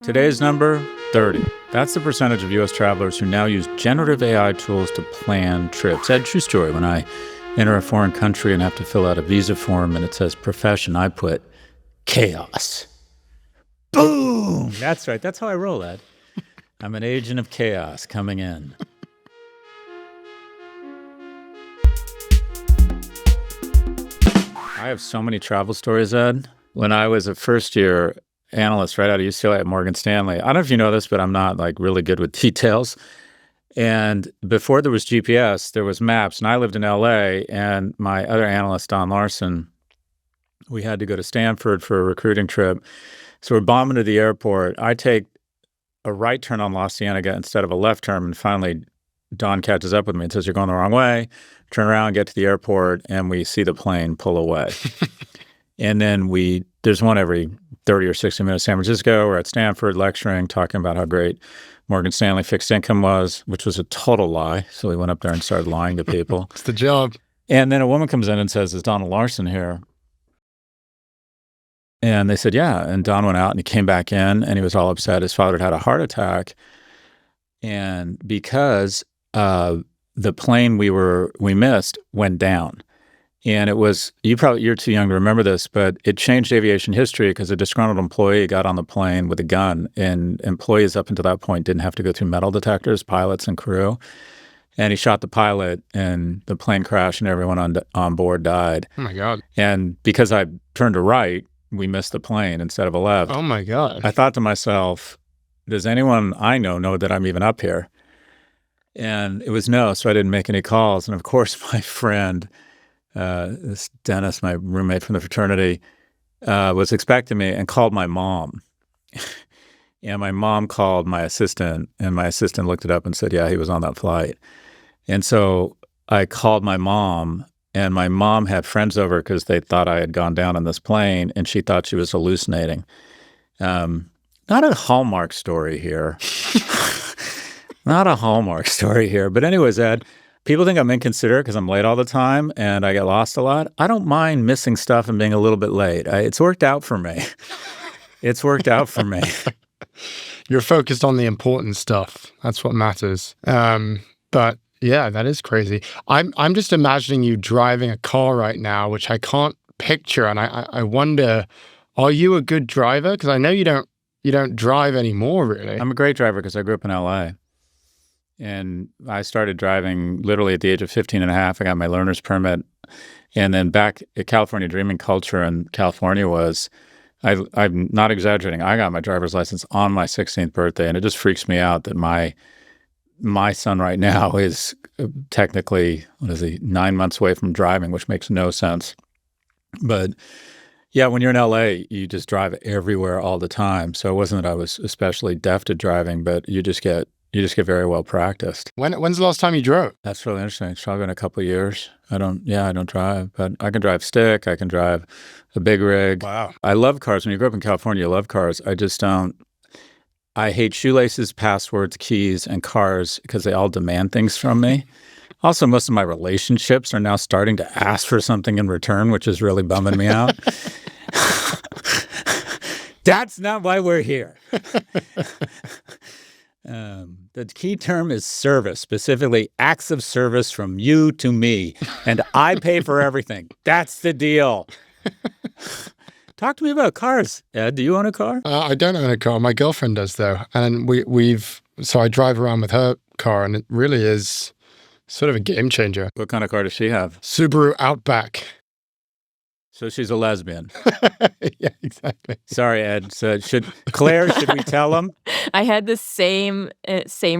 Today's number, 30. That's the percentage of U.S. travelers who now use generative AI tools to plan trips. I had a true story. When I enter a foreign country and have to fill out a visa form and it says profession, I put chaos. Boom! That's right. That's how I roll, Ed. I'm an agent of chaos coming in. I have so many travel stories, Ed. When I was a first-year analyst right out of UCLA at Morgan Stanley, I don't know if you know this, but I'm not like really good with details. And before there was GPS, there was maps. And I lived in LA, and my other analyst, Don Larson, we had to go to Stanford for a recruiting trip. So we're bombing to the airport. I take a right turn on La Cienega instead of a left turn. And finally, Don catches up with me and says, "You're going the wrong way." Turn around, get to the airport, and we see the plane pull away. And then there's one every 30 or 60 minutes. San Francisco, we're at Stanford lecturing, talking about how great Morgan Stanley fixed income was, which was a total lie. So we went up there and started lying to people. It's the job. And then a woman comes in and says, "Is Donald Larson here?" And they said, "Yeah." And Don went out and he came back in and he was all upset. His father had a heart attack. And because the plane we missed went down. And it was, you're too young to remember this, but it changed aviation history because a disgruntled employee got on the plane with a gun, and employees up until that point didn't have to go through metal detectors, pilots and crew. And he shot the pilot, and the plane crashed, and everyone on board died. Oh, my God. And because I turned to right, we missed the plane instead of a left. Oh, my God. I thought to myself, does anyone I know that I'm even up here? And it was no, so I didn't make any calls. And of course, my friend, this Dennis, my roommate from the fraternity, was expecting me and called my mom. And my mom called my assistant, and my assistant looked it up and said, "Yeah, he was on that flight." And so I called my mom, and my mom had friends over because they thought I had gone down on this plane, and she thought she was hallucinating. Not a Hallmark story here. Not a Hallmark story here. But anyways, Ed, people think I'm inconsiderate because I'm late all the time and I get lost a lot. I don't mind missing stuff and being a little bit late. It's worked out for me. It's worked out for me. You're focused on the important stuff. That's what matters. But yeah, that is crazy. I'm just imagining you driving a car right now, which I can't picture. And I wonder, are you a good driver? Because I know you don't drive anymore, really. I'm a great driver because I grew up in LA. And I started driving literally at the age of 15 and a half. I got my learner's permit. And then back at California, dreaming culture in California was, I'm not exaggerating, I got my driver's license on my 16th birthday. And it just freaks me out that my son right now is technically, 9 months away from driving, which makes no sense. But yeah, when you're in LA, you just drive everywhere all the time. So it wasn't that I was especially deft at driving, but you just get very well practiced. When's the last time you drove? That's really interesting. It's probably been a couple of years. I don't drive, but I can drive stick. I can drive a big rig. Wow. I love cars. When you grow up in California, you love cars. I just don't. I hate shoelaces, passwords, keys, and cars because they all demand things from me. Also, most of my relationships are now starting to ask for something in return, which is really bumming me out. That's not why we're here. The key term is service, specifically acts of service from you to me, and I pay for everything. That's the deal. Talk to me about cars, Ed. Do you own a car? I don't own a car. My girlfriend does, though. And so I drive around with her car, and it really is sort of a game changer. What kind of car does she have? Subaru Outback. So she's a lesbian. Yeah, exactly. Sorry, Ed. So should we tell him? I had the same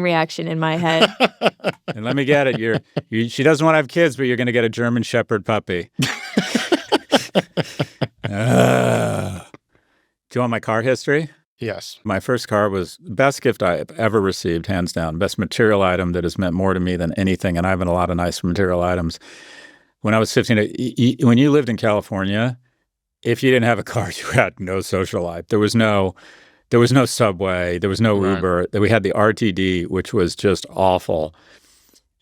reaction in my head. And let me get it. She doesn't want to have kids, but you're going to get a German Shepherd puppy. Do you want my car history? Yes. My first car was the best gift I have ever received, hands down. Best material item that has meant more to me than anything. And I have a lot of nice material items. When I was 15, when you lived in California, if you didn't have a car, you had no social life. There was no Subway. There was no Uber. We had the RTD, which was just awful.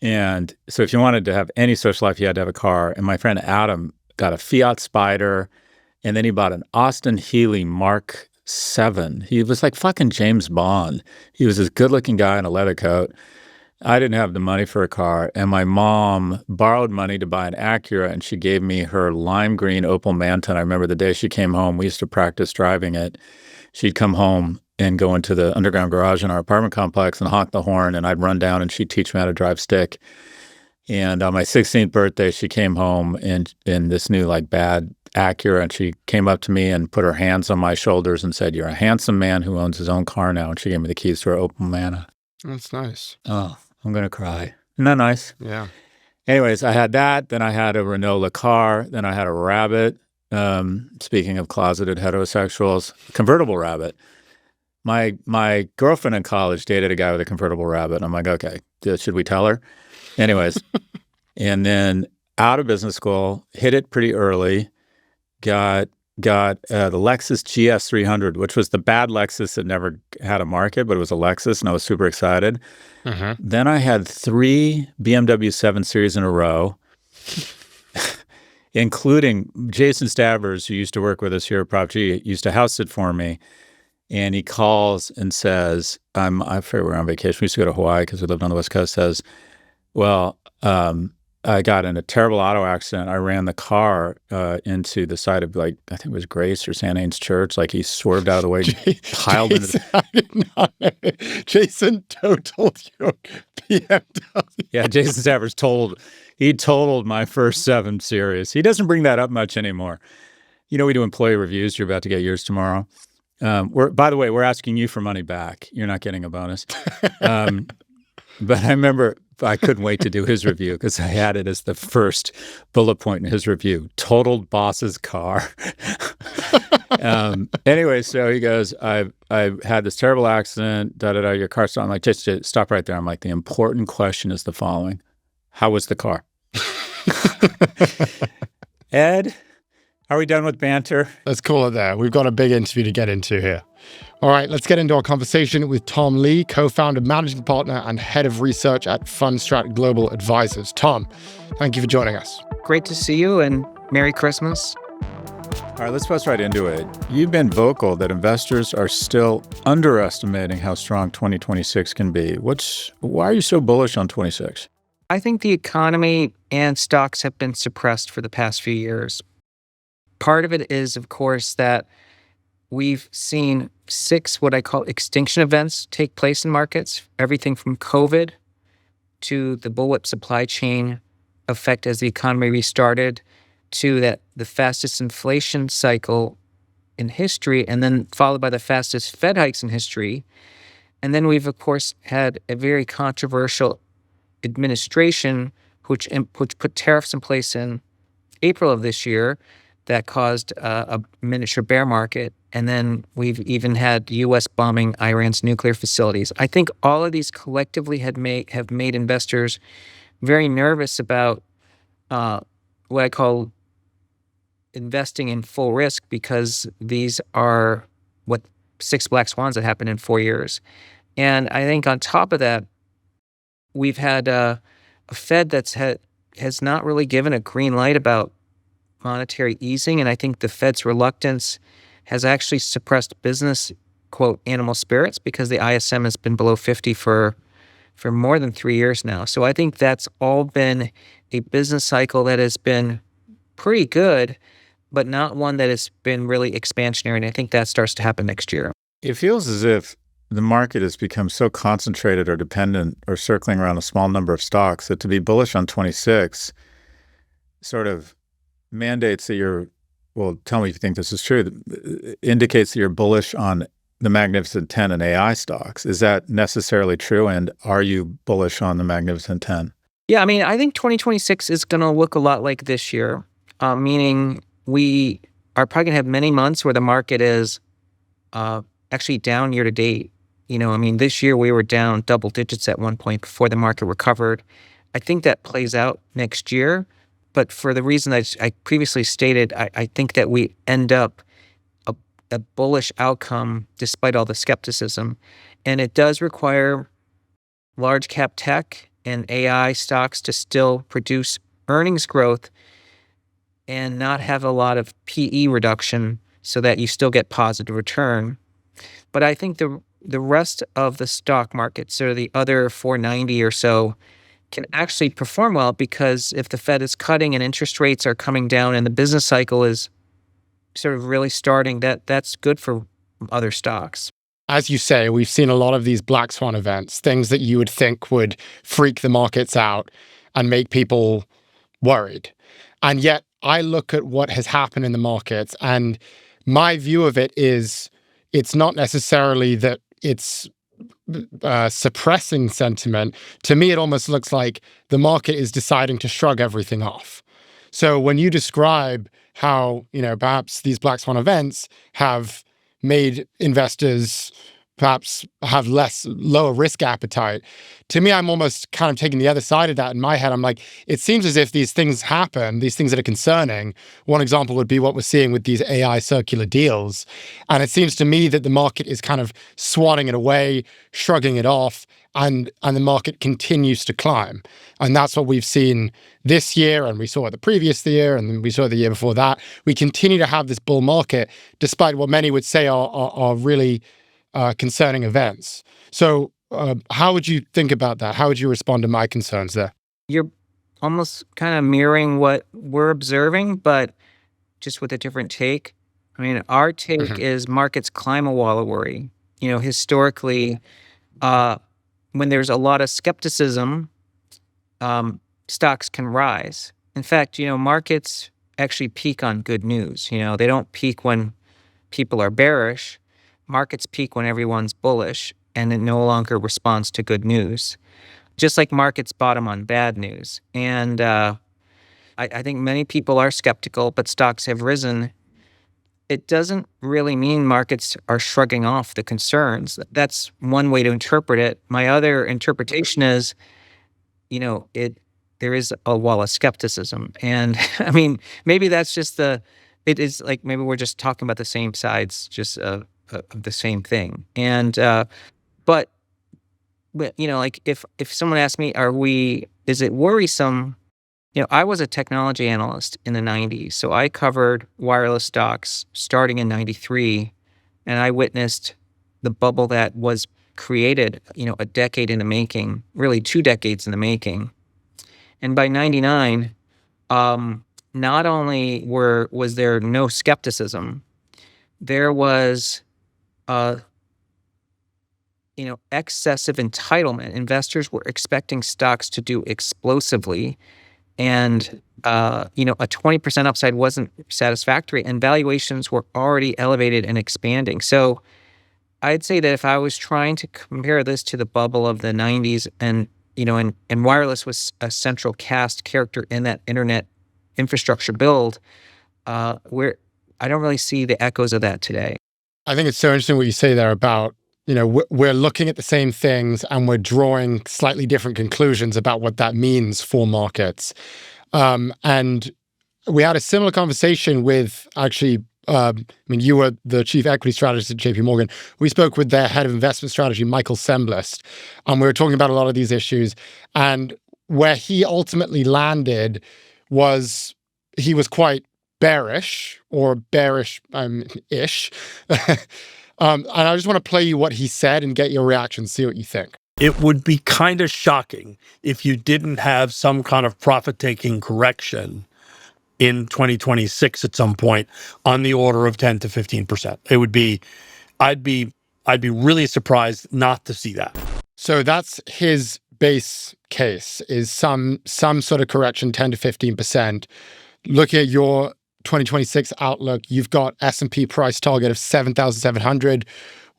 And so if you wanted to have any social life, you had to have a car. And my friend Adam got a Fiat Spider, and then he bought an Austin Healey Mark 7. He was like fucking James Bond. He was this good-looking guy in a leather coat. I didn't have the money for a car, and my mom borrowed money to buy an Acura, and she gave me her lime green Opel Manton. I remember the day she came home. We used to practice driving it. She'd come home and go into the underground garage in our apartment complex and honk the horn, and I'd run down, and she'd teach me how to drive stick. And on my 16th birthday, she came home in this new, like, bad Acura, and she came up to me and put her hands on my shoulders and said, "You're a handsome man who owns his own car now." And she gave me the keys to her Opel Manna. That's nice. Oh, I'm going to cry. Isn't that nice? Yeah. Anyways, I had that. Then I had a Renault car. Then I had a Rabbit. Speaking of closeted heterosexuals, convertible Rabbit. My girlfriend in college dated a guy with a convertible Rabbit. And I'm like, okay, should we tell her? Anyways, and then out of business school, hit it pretty early, got the Lexus GS 300, which was the bad Lexus that never had a market, but it was a Lexus, and I was super excited. Then I had 3 BMW 7 Series in a row, including Jason Stavers, who used to work with us here at Prof G, used to house sit for me. And he calls and says, I forget we're on vacation. We used to go to Hawaii because we lived on the West Coast. Says, well, I got in a terrible auto accident. I ran the car into the side of, like, I think it was Grace or St. Anne's Church. Like, he swerved out of the way, piled into the... I did not know. Jason totaled your BMW. Yeah, Jason Stavers totaled my first 7 Series. He doesn't bring that up much anymore. You know, we do employee reviews. You're about to get yours tomorrow. By the way, we're asking you for money back. You're not getting a bonus. But I remember I couldn't wait to do his review because I had it as the first bullet point in his review. Totaled boss's car. Anyway, so he goes, I had this terrible accident, your car's stopped. I'm like, just stop right there. I'm like, the important question is the following. How was the car? Ed, are we done with banter? Let's call it there. We've got a big interview to get into here. All right, let's get into our conversation with Tom Lee, co-founder, managing partner, and head of research at Fundstrat Global Advisors. Tom, thank you for joining us. Great to see you, and Merry Christmas. All right, let's bust right into it. You've been vocal that investors are still underestimating how strong 2026 can be. Why are you so bullish on 26? I think the economy and stocks have been suppressed for the past few years. Part of it is, of course, that we've seen 6 what I call extinction events take place in markets, everything from COVID to the bullwhip supply chain effect as the economy restarted, to the fastest inflation cycle in history, and then followed by the fastest Fed hikes in history. And then we've, of course, had a very controversial administration which put tariffs in place in April of this year that caused a miniature bear market. And then we've even had the U.S. bombing Iran's nuclear facilities. I think all of these collectively have made investors very nervous about what I call investing in full risk, because these are what 6 black swans that happened in 4 years. And I think on top of that, we've had a Fed has not really given a green light about monetary easing, and I think the Fed's reluctance has actually suppressed business, quote, animal spirits, because the ISM has been below 50 for more than 3 years now. So I think that's all been a business cycle that has been pretty good, but not one that has been really expansionary, and I think that starts to happen next year. It feels as if the market has become so concentrated or dependent or circling around a small number of stocks that to be bullish on 26 sort of mandates that tell me if you think this is true, indicates that you're bullish on the Magnificent 10 and AI stocks. Is that necessarily true? And are you bullish on the Magnificent 10? Yeah, I mean, I think 2026 is going to look a lot like this year, meaning we are probably going to have many months where the market is actually down year to date. You know, I mean, this year we were down double digits at one point before the market recovered. I think that plays out next year. But for the reason that I previously stated, I think that we end up a bullish outcome despite all the skepticism. And it does require large cap tech and AI stocks to still produce earnings growth and not have a lot of PE reduction so that you still get positive return. But I think the rest of the stock market, so the other 490 or so, can actually perform well, because if the Fed is cutting and interest rates are coming down and the business cycle is sort of really starting, that's good for other stocks. As you say, we've seen a lot of these black swan events, things that you would think would freak the markets out and make people worried. And yet I look at what has happened in the markets, and my view of it is it's not necessarily that it's suppressing sentiment. To me, it almost looks like the market is deciding to shrug everything off. So when you describe how, perhaps these black swan events have made investors perhaps have lower risk appetite, to me, I'm almost kind of taking the other side of that. In my head, I'm like, it seems as if these things happen, these things that are concerning. One example would be what we're seeing with these AI circular deals. And it seems to me that the market is kind of swatting it away, shrugging it off, and the market continues to climb. And that's what we've seen this year, and we saw it the previous year, and then we saw it the year before that. We continue to have this bull market, despite what many would say are really concerning events. So how would you think about that? How would you respond to my concerns there? You're almost kind of mirroring what we're observing, but just with a different take. I mean, our take is markets climb a wall of worry. Historically, when there's a lot of skepticism, stocks can rise. In fact, markets actually peak on good news. They don't peak when people are bearish. Markets peak when everyone's bullish and it no longer responds to good news, just like markets bottom on bad news. And I think many people are skeptical, but stocks have risen. It doesn't really mean markets are shrugging off the concerns. That's one way to interpret it. My other interpretation is, there is a wall of skepticism. And I mean, maybe that's just it is like, maybe we're just talking about the same sides, just of the same thing. And, but like if someone asked me, is it worrisome? I was a technology analyst in the 90s. So I covered wireless stocks starting in 93. And I witnessed the bubble that was created, a decade in the making, really 2 decades in the making. And by 99, not only was there no skepticism, there was excessive entitlement. Investors were expecting stocks to do explosively, and a 20% upside wasn't satisfactory, and valuations were already elevated and expanding. So I'd say that if I was trying to compare this to the bubble of the 90s, and wireless was a central cast character in that internet infrastructure build, where I don't really see the echoes of that today. I think it's so interesting what you say there about, we're looking at the same things and we're drawing slightly different conclusions about what that means for markets. And we had a similar conversation with actually, you were the chief equity strategist at JP Morgan. We spoke with their head of investment strategy, Michael Cembalest, and we were talking about a lot of these issues. And where he ultimately landed was he was quite bearish or bearish-ish. And I just want to play you what he said and get your reaction, see what you think. It would be kind of shocking if you didn't have some kind of profit-taking correction in 2026 at some point on the order of 10 to 15%. It would be, I'd be really surprised not to see that. So that's his base case, is some sort of correction, 10 to 15%. Looking at your 2026 outlook, you've got S&P price target of 7,700.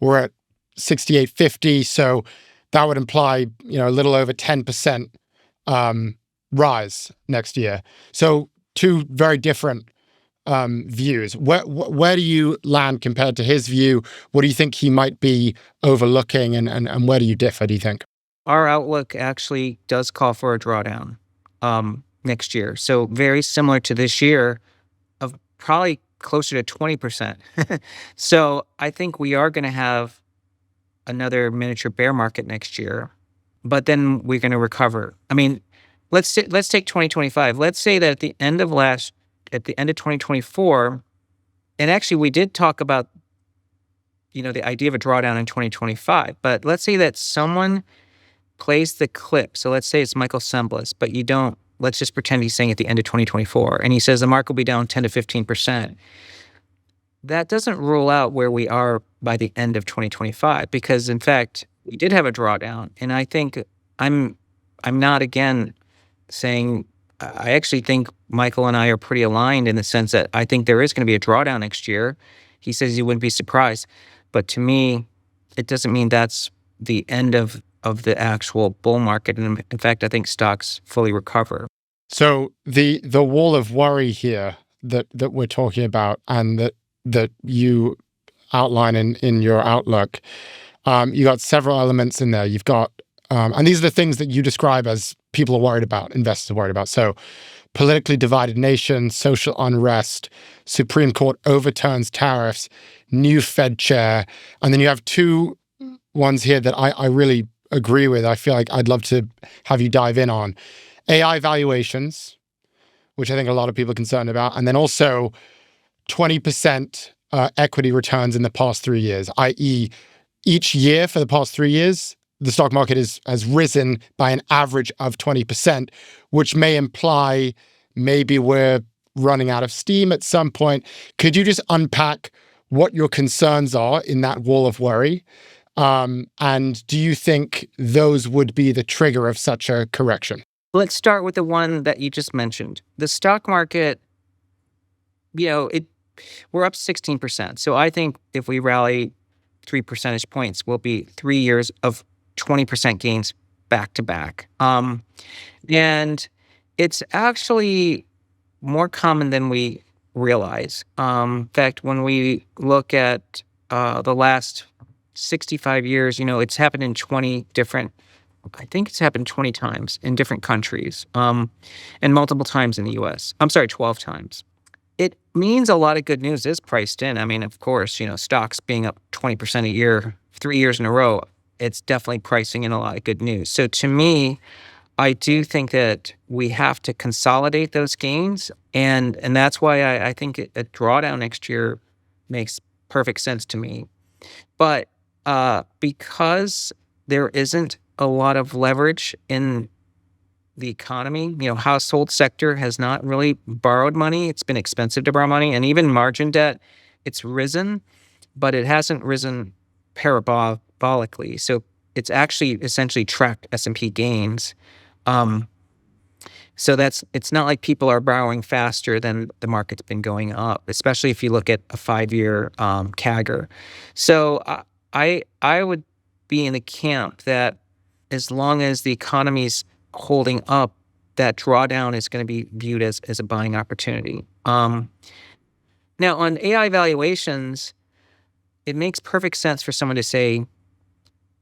We're at 6,850. So that would imply, a little over 10% rise next year. So 2 very different views. Where do you land compared to his view? What do you think he might be overlooking, and where do you differ, do you think? Our outlook actually does call for a drawdown next year. So very similar to this year, of probably closer to 20%. So I think we are going to have another miniature bear market next year, but then we're going to recover. I mean, let's take 2025. Let's say that at the end of 2024, and actually we did talk about, the idea of a drawdown in 2025, but let's say that someone plays the clip. So let's say it's Michael Cembalest, but let's just pretend he's saying at the end of 2024, and he says the market will be down 10 to 15%. That doesn't rule out where we are by the end of 2025, because in fact, we did have a drawdown. And I think I'm not, again, saying, I actually think Michael and I are pretty aligned in the sense that I think there is going to be a drawdown next year. He says he wouldn't be surprised. But to me, it doesn't mean that's the end of the actual bull market. And in fact, I think stocks fully recover. So the wall of worry here that we're talking about, and that you outline in your outlook, you got several elements in there. You've got, and these are the things that you describe as people are worried about, investors are worried about. So politically divided nation, social unrest, Supreme Court overturns tariffs, new Fed chair. And then you have two ones here that I really agree with. I feel like I'd love to have you dive in on. AI valuations, which I think a lot of people are concerned about. And then also 20% equity returns in the past 3 years, i.e. each year for the past 3 years, the stock market has risen by an average of 20%, which may imply maybe we're running out of steam at some point. Could you just unpack what your concerns are in that wall of worry? And do you think those would be the trigger of such a correction? Let's start with the one that you just mentioned. The stock market, we're up 16%. So I think if we rally 3 percentage points, we'll be 3 years of 20% gains back to back. And it's actually more common than we realize. In fact, when we look at the last 65 years, it's happened in 20 different, I think it's happened 20 times in different countries, and multiple times in the US. 12 times. It means a lot of good news is priced in. I mean, of course, stocks being up 20% a year, 3 years in a row, it's definitely pricing in a lot of good news. So to me, I do think that we have to consolidate those gains. And that's why I think a drawdown next year makes perfect sense to me. But because there isn't a lot of leverage in the economy, household sector has not really borrowed money. It's been expensive to borrow money. And even margin debt, it's risen, but it hasn't risen parabolically. So it's actually essentially tracked S&P gains. So it's not like people are borrowing faster than the market's been going up, especially if you look at a 5-year CAGR. So I would be in the camp that as long as the economy's holding up, that drawdown is going to be viewed as a buying opportunity. Now on AI valuations, it makes perfect sense for someone to say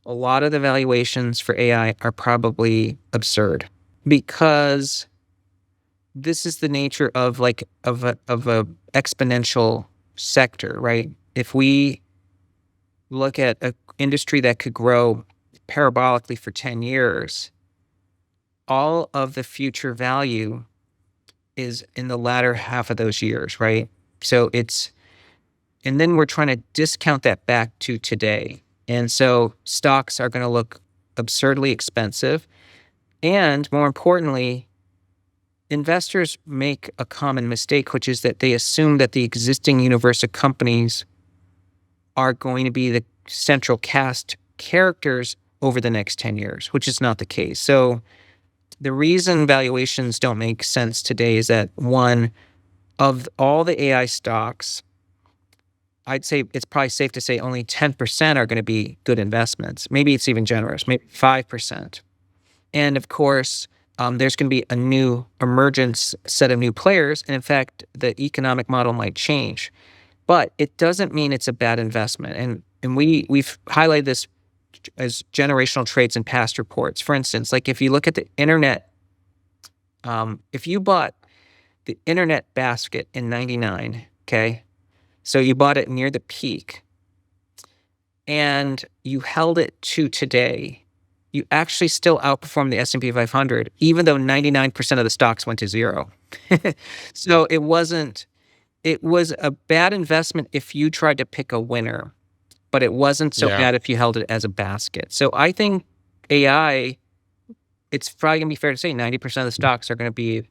a lot of the valuations for AI are probably absurd, because this is the nature of a exponential sector, right? If we look at an industry that could grow parabolically for 10 years, all of the future value is in the latter half of those years, right? So and then we're trying to discount that back to today. And so stocks are going to look absurdly expensive. And more importantly, investors make a common mistake, which is that they assume that the existing universe of companies are going to be the central cast characters over the next 10 years, which is not the case. So the reason valuations don't make sense today is that, one, of all the AI stocks, I'd say it's probably safe to say only 10% are going to be good investments. Maybe it's even generous, maybe 5%. And of course, there's going to be a new emergence set of new players. And in fact, the economic model might change. But it doesn't mean it's a bad investment. And we've highlighted this as generational traits in past reports. For instance, like if you look at the internet, if you bought the internet basket in 99, okay? So you bought it near the peak and you held it to today, you actually still outperformed the S&P 500, even though 99% of the stocks went to zero. So it wasn't it was a bad investment if you tried to pick a winner, but it wasn't so Yeah. bad if you held it as a basket. So I think AI, it's probably going to be fair to say 90% of the stocks are going to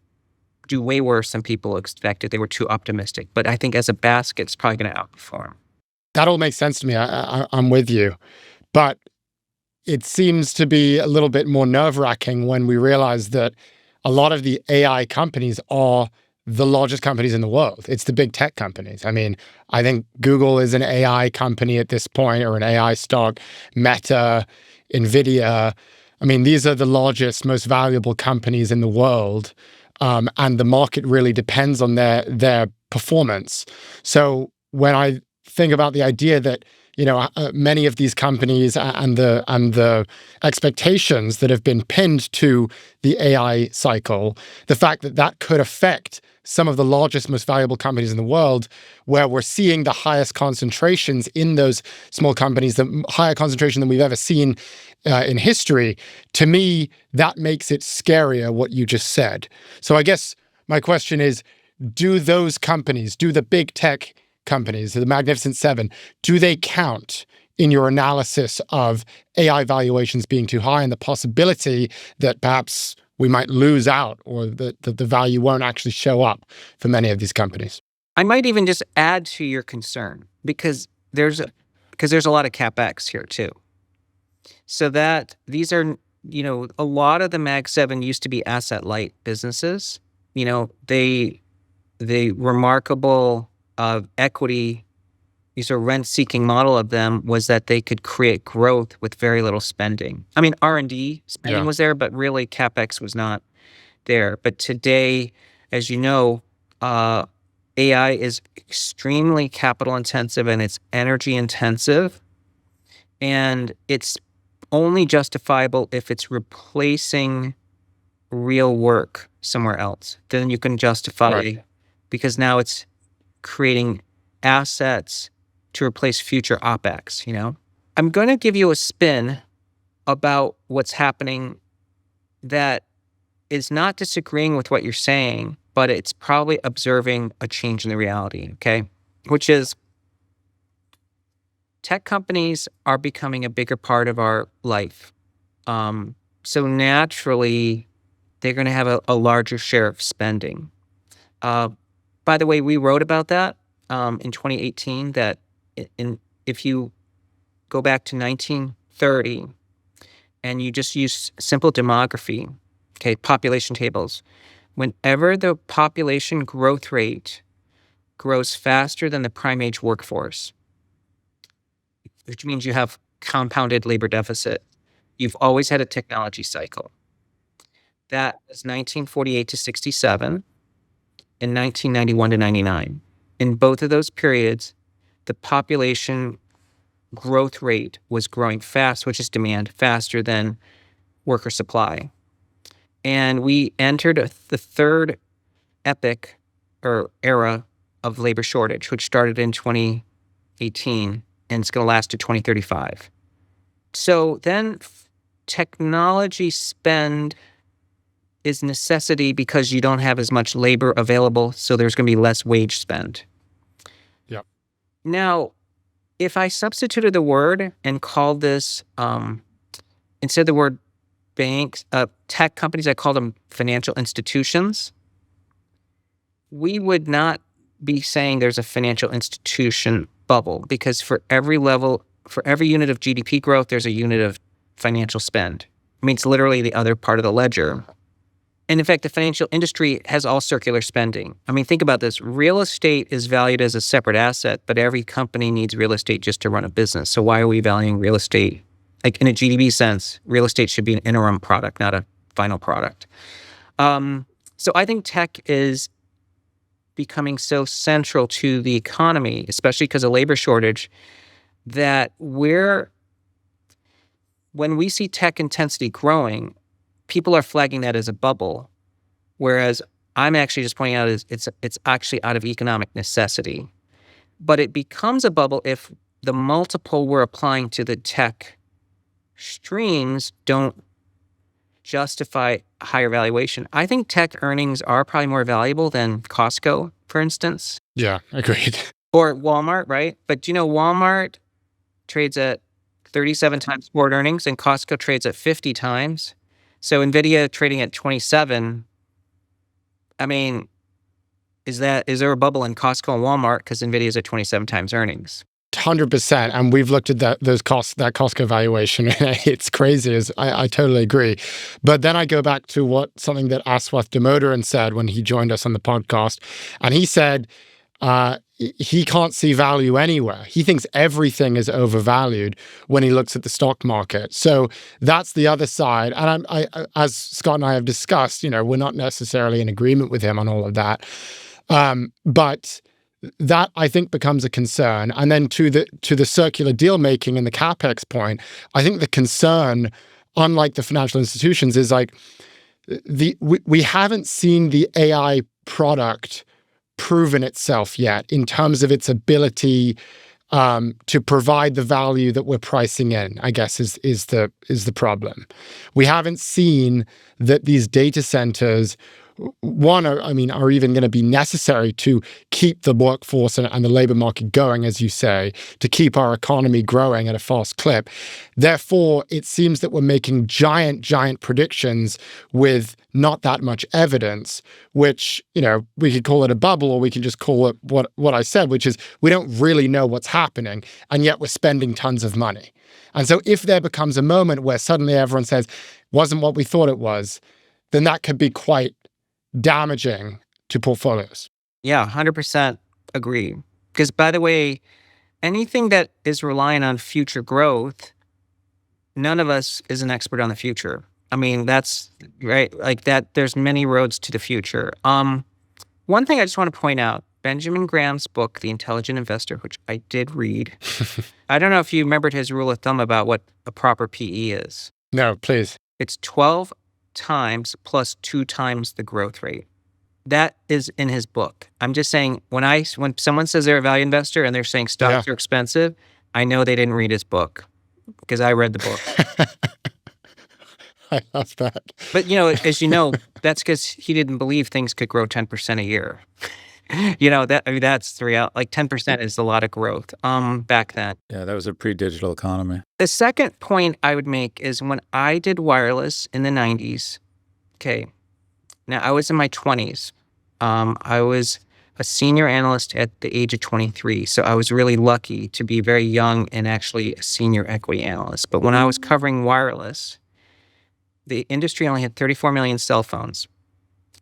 do way worse than people expected. They were too optimistic. But I think as a basket, it's probably going to outperform. That all makes sense to me. I'm with you. But it seems to be a little bit more nerve-wracking when we realize that a lot of the AI companies are the largest companies in the world. It's the big tech companies. I mean, I think Google is an AI company at this point, or an AI stock, Meta, Nvidia. I mean, these are the largest, most valuable companies in the world. And the market really depends on their performance. So when I think about the idea that many of these companies and the expectations that have been pinned to the AI cycle, the fact that that could affect some of the largest, most valuable companies in the world, where we're seeing the highest concentrations in those small companies, the higher concentration than we've ever seen in history, to me, that makes it scarier, what you just said. So I guess my question is, do those companies, do the big tech companies, the Magnificent Seven, do they count in your analysis of AI valuations being too high and the possibility that perhaps we might lose out, or that the value won't actually show up for many of these companies? I might even just add to your concern, because there's a lot of CapEx here too. So that these are, a lot of the Mag 7 used to be asset light businesses. They remarkable equity, sort of rent-seeking model of them was that they could create growth with very little spending. I mean, R&D spending was there, but really CapEx was not there. But today, as you know, AI is extremely capital intensive and it's energy intensive, and it's only justifiable if it's replacing real work somewhere else. Then you can justify, because now it's creating assets to replace future OpEx, I'm going to give you a spin about what's happening that is not disagreeing with what you're saying, but it's probably observing a change in the reality, okay? Which is, tech companies are becoming a bigger part of our life. So naturally, they're going to have a larger share of spending. By the way, we wrote about that in 2018, that if you go back to 1930 and you just use simple demography, okay, population tables, whenever the population growth rate grows faster than the prime age workforce, which means you have compounded labor deficit, you've always had a technology cycle. That was 1948 to 67 and 1991 to 99. In both of those periods, the population growth rate was growing fast, which is demand, faster than worker supply. And we entered the third epoch or era of labor shortage, which started in 2018 and it's going to last to 2035. So then technology spend is necessity because you don't have as much labor available, so there's going to be less wage spend. Yep. Now, if I substituted the word and called this, instead of the word banks, tech companies, I called them financial institutions, we would not be saying there's a financial institution bubble, because for every unit of GDP growth, there's a unit of financial spend. I mean, it's literally the other part of the ledger. And in fact, the financial industry has all circular spending. I mean, think about this. Real estate is valued as a separate asset, but every company needs real estate just to run a business. So why are we valuing real estate? Like in a GDP sense, real estate should be an interim product, not a final product. So I think tech is becoming so central to the economy, especially because of labor shortage, that when we see tech intensity growing, people are flagging that as a bubble, whereas I'm actually just pointing out it's actually out of economic necessity. But it becomes a bubble if the multiple we're applying to the tech streams don't justify higher valuation. I think tech earnings are probably more valuable than Costco, for instance. Yeah, agreed. Or Walmart, right? But Walmart trades at 37 times forward earnings and Costco trades at 50 times. So Nvidia trading at 27. I mean, is there a bubble in Costco and Walmart because Nvidia is at 27 times earnings? 100%. And we've looked at that Costco valuation. It's crazy. I totally agree. But then I go back to something that Aswath Damodaran said when he joined us on the podcast. And he said he can't see value anywhere. He thinks everything is overvalued when he looks at the stock market. So that's the other side. And I as Scott and I have discussed, we're not necessarily in agreement with him on all of that. But that I think becomes a concern. And then to the circular deal making and the capex point, I think the concern, unlike the financial institutions, is like we haven't seen the AI product proven itself yet in terms of its ability to provide the value that we're pricing in, I guess is the problem. We haven't seen that these data centers are even going to be necessary to keep the workforce and the labor market going, as you say, to keep our economy growing at a fast clip. Therefore, it seems that we're making giant predictions with not that much evidence, which, we could call it a bubble, or we can just call it what I said, which is we don't really know what's happening, and yet we're spending tons of money. And so if there becomes a moment where suddenly everyone says, wasn't what we thought it was, then that could be quite damaging to portfolios. Yeah, 100% agree. Because, by the way, anything that is relying on future growth, none of us is an expert on the future. I mean, that's right. Like that, there's many roads to the future. One thing I just want to point out, Benjamin Graham's book, The Intelligent Investor, which I did read. I don't know if you remembered his rule of thumb about what a proper PE is. No, please. It's 12 times plus 2 times the growth rate. That is in his book. I'm just saying, when someone says they're a value investor and they're saying stocks are expensive, I know they didn't read his book because I read the book. I love that. But, as you know, that's because he didn't believe things could grow 10% a year. That's the reality. Like 10% is a lot of growth back then. Yeah, that was a pre-digital economy. The second point I would make is when I did wireless in the 90s, okay, now I was in my 20s. I was a senior analyst at the age of 23. So I was really lucky to be very young and actually a senior equity analyst. But when I was covering wireless, the industry only had 34 million cell phones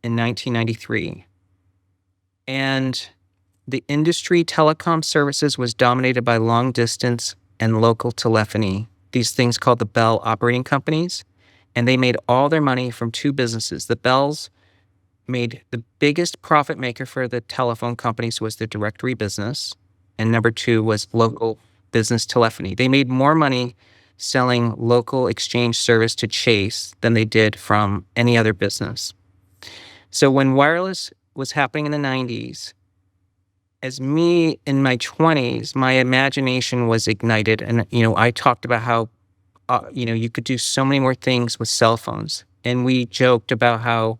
in 1993. And the industry telecom services was dominated by long distance and local telephony, these things called the Bell operating companies. And they made all their money from 2 businesses. The Bells made the biggest profit maker for the telephone companies was the directory business. And number 2 was local business telephony. They made more money selling local exchange service to Chase than they did from any other business. So when wireless was happening in the 90s, as me in my 20s, my imagination was ignited. And, I talked about how, you could do so many more things with cell phones. And we joked about how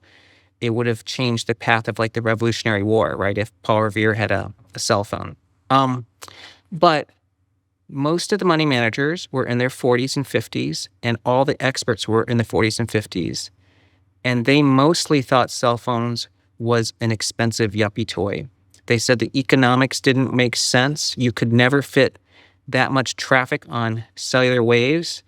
it would have changed the path of like the Revolutionary War, right? If Paul Revere had a cell phone. But most of the money managers were in their 40s and 50s, and all the experts were in the 40s and 50s. And they mostly thought cell phones was an expensive yuppie toy. They said the economics didn't make sense. You could never fit that much traffic on cellular waves.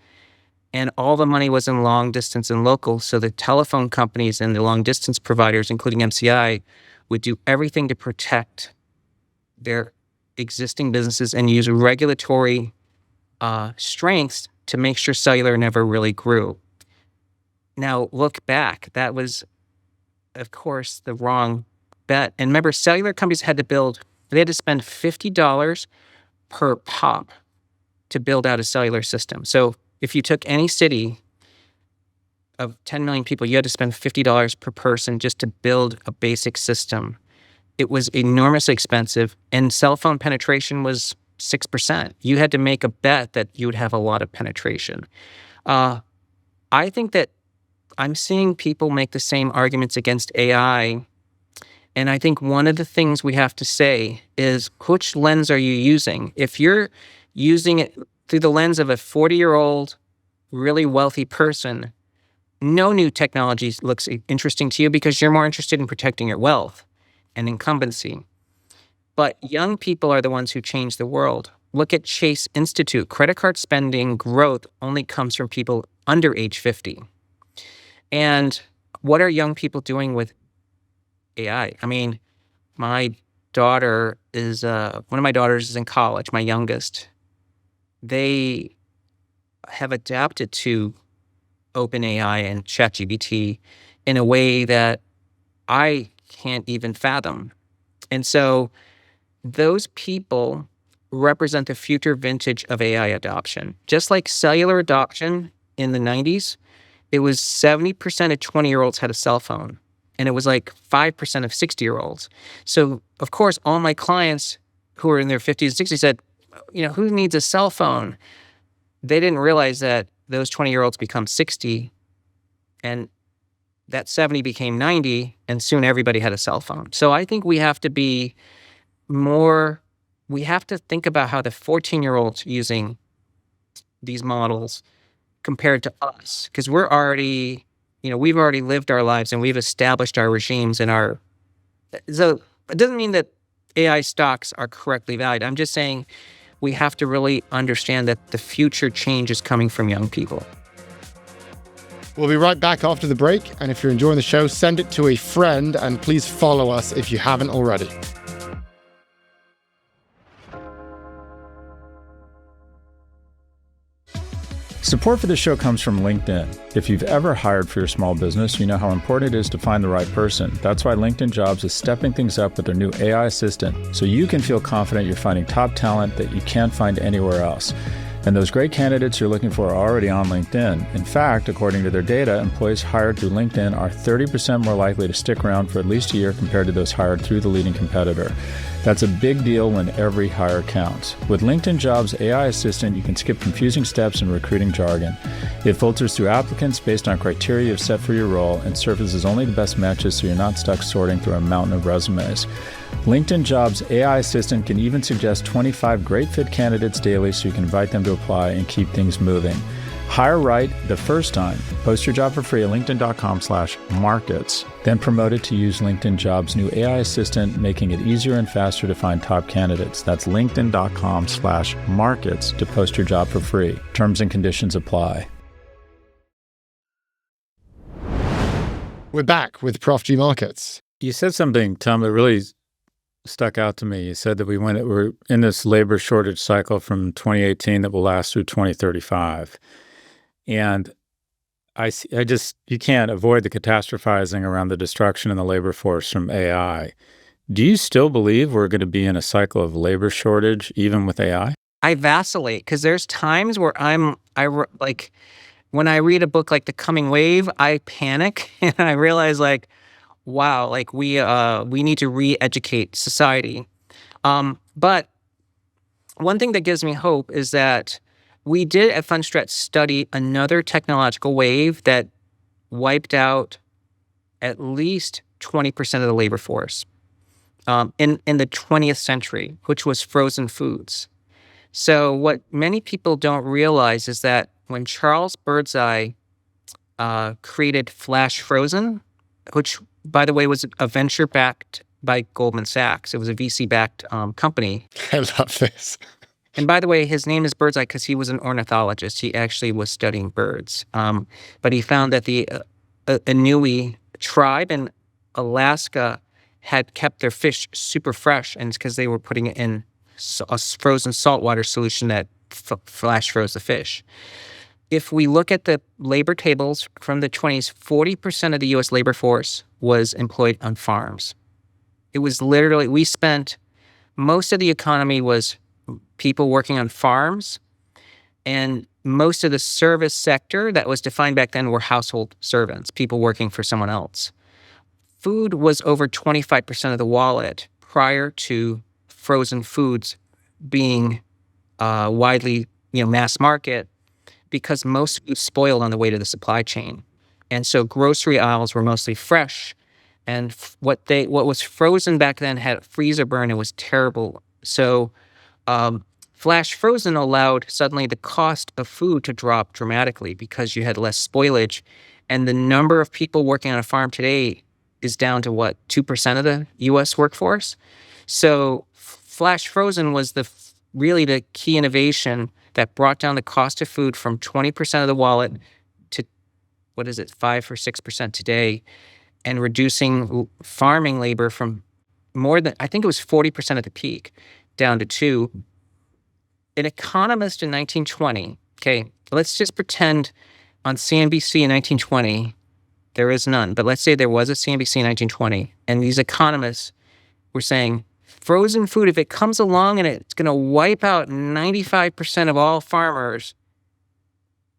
And all the money was in long distance and local. So the telephone companies and the long distance providers, including MCI, would do everything to protect their existing businesses and use regulatory strengths to make sure cellular never really grew. Now, look back. That was, of course, the wrong bet. And remember, cellular companies had to spend $50 per pop to build out a cellular system. So if you took any city of 10 million people, you had to spend $50 per person just to build a basic system. It was enormously expensive, and cell phone penetration was 6%. You had to make a bet that you would have a lot of penetration. I think that I'm seeing people make the same arguments against AI, And I think one of the things we have to say is, which lens are you using? If you're using it through the lens of a 40-year-old, really wealthy person, no new technology looks interesting to you because you're more interested in protecting your wealth and incumbency. But young people are the ones who change the world. Look at Chase Institute. Credit card spending growth only comes from people under age 50. And what are young people doing with AI? I mean, my daughter is, one of my daughters is in college, my youngest. They have adapted to OpenAI and ChatGPT in a way that I can't even fathom. And so those people represent the future vintage of AI adoption. Just like cellular adoption in the 90s, it was 70% of 20-year-olds had a cell phone, and it was like 5% of 60-year-olds. So, of course, all my clients who are in their 50s and 60s said, who needs a cell phone? They didn't realize that those 20-year-olds become 60, and that 70 became 90, and soon everybody had a cell phone. So I think we have to be we have to think about how the 14-year-olds using these models compared to us, because we've already lived our lives and we've established our regimes so it doesn't mean that AI stocks are correctly valued. I'm just saying we have to really understand that the future change is coming from young people. We'll be right back after the break. And if you're enjoying the show, send it to a friend and please follow us if you haven't already. Support for the show comes from LinkedIn. If you've ever hired for your small business, you know how important it is to find the right person. That's why LinkedIn Jobs is stepping things up with their new AI assistant, so you can feel confident you're finding top talent that you can't find anywhere else. And those great candidates you're looking for are already on LinkedIn. In fact, according to their data, employees hired through LinkedIn are 30% more likely to stick around for at least a year compared to those hired through the leading competitor. That's a big deal when every hire counts. With LinkedIn Jobs AI Assistant, you can skip confusing steps in recruiting jargon. It filters through applicants based on criteria you've set for your role and surfaces only the best matches so you're not stuck sorting through a mountain of resumes. LinkedIn Jobs AI Assistant can even suggest 25 great fit candidates daily so you can invite them to apply and keep things moving. Hire right the first time. Post your job for free at linkedin.com/markets. Then promote it to use LinkedIn Jobs' new AI assistant, making it easier and faster to find top candidates. That's linkedin.com/markets to post your job for free. Terms and conditions apply. We're back with Prof G Markets. You said something, Tom, that really stuck out to me. You said that we're in this labor shortage cycle from 2018 that will last through 2035. And you can't avoid the catastrophizing around the destruction in the labor force from AI. Do you still believe we're going to be in a cycle of labor shortage even with AI? I vacillate because there's times where when I read a book like The Coming Wave, I panic and I realize wow, we need to re-educate society. But one thing that gives me hope is that we did at Fundstrat study another technological wave that wiped out at least 20% of the labor force in the 20th century, which was frozen foods. So what many people don't realize is that when Charles Birdseye created Flash Frozen, which, by the way, was a venture backed by Goldman Sachs. It was a VC-backed company. I love this. And by the way, his name is Birdseye because he was an ornithologist. He actually was studying birds. But he found that the Inuit tribe in Alaska had kept their fish super fresh, and it's because they were putting it in a frozen saltwater solution that flash froze the fish. If we look at the labor tables from the 20s, 40% of the U.S. labor force was employed on farms. It was literally, most of the economy was people working on farms, and most of the service sector that was defined back then were household servants, people working for someone else. Food was over 25% of the wallet prior to frozen foods being widely, mass market, because most food spoiled on the way to the supply chain. And so grocery aisles were mostly fresh, And what was frozen back then had freezer burn and was terrible. So flash frozen allowed suddenly the cost of food to drop dramatically because you had less spoilage. And the number of people working on a farm today is down to 2% of the US workforce. So flash frozen was really the key innovation that brought down the cost of food from 20% of the wallet to 5 or 6% today, and reducing farming labor from more than, I think it was 40% at the peak, down to 2. An economist in 1920, okay, let's just pretend on CNBC in 1920, there is none, but let's say there was a CNBC in 1920, and these economists were saying, frozen food, if it comes along and it's going to wipe out 95% of all farmers,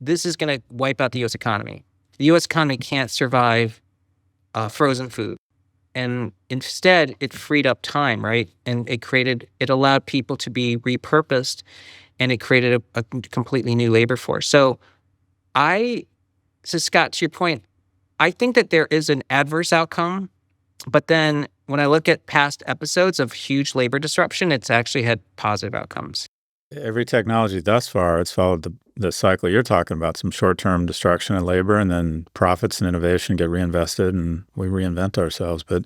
this is going to wipe out the U.S. economy. The U.S. economy can't survive frozen food. And instead, it freed up time, right? And it allowed people to be repurposed, and it created a completely new labor force. So Scott, to your point, I think that there is an adverse outcome, but then when I look at past episodes of huge labor disruption, it's actually had positive outcomes. Every technology thus far, it's followed the cycle you're talking about, some short-term destruction of labor, and then profits and innovation get reinvested, and we reinvent ourselves. But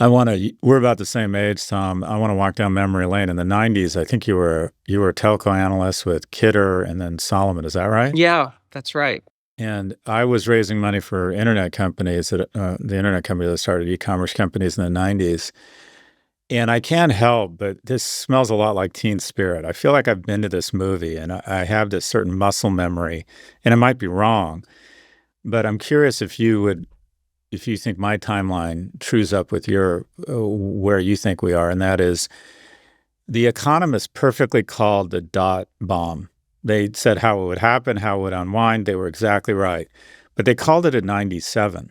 we're about the same age, Tom. I want to walk down memory lane. In the 90s, I think you were a telco analyst with Kidder and then Solomon. Is that right? Yeah, that's right. And I was raising money for internet companies, the internet company that started e-commerce companies in the 90s. And I can't help, but this smells a lot like Teen Spirit. I feel like I've been to this movie, and I have this certain muscle memory, and it might be wrong, but I'm curious if you think my timeline trues up with where you think we are, and that is the economists perfectly called the dot bomb. They said how it would happen, how it would unwind. They were exactly right, but they called it at 97.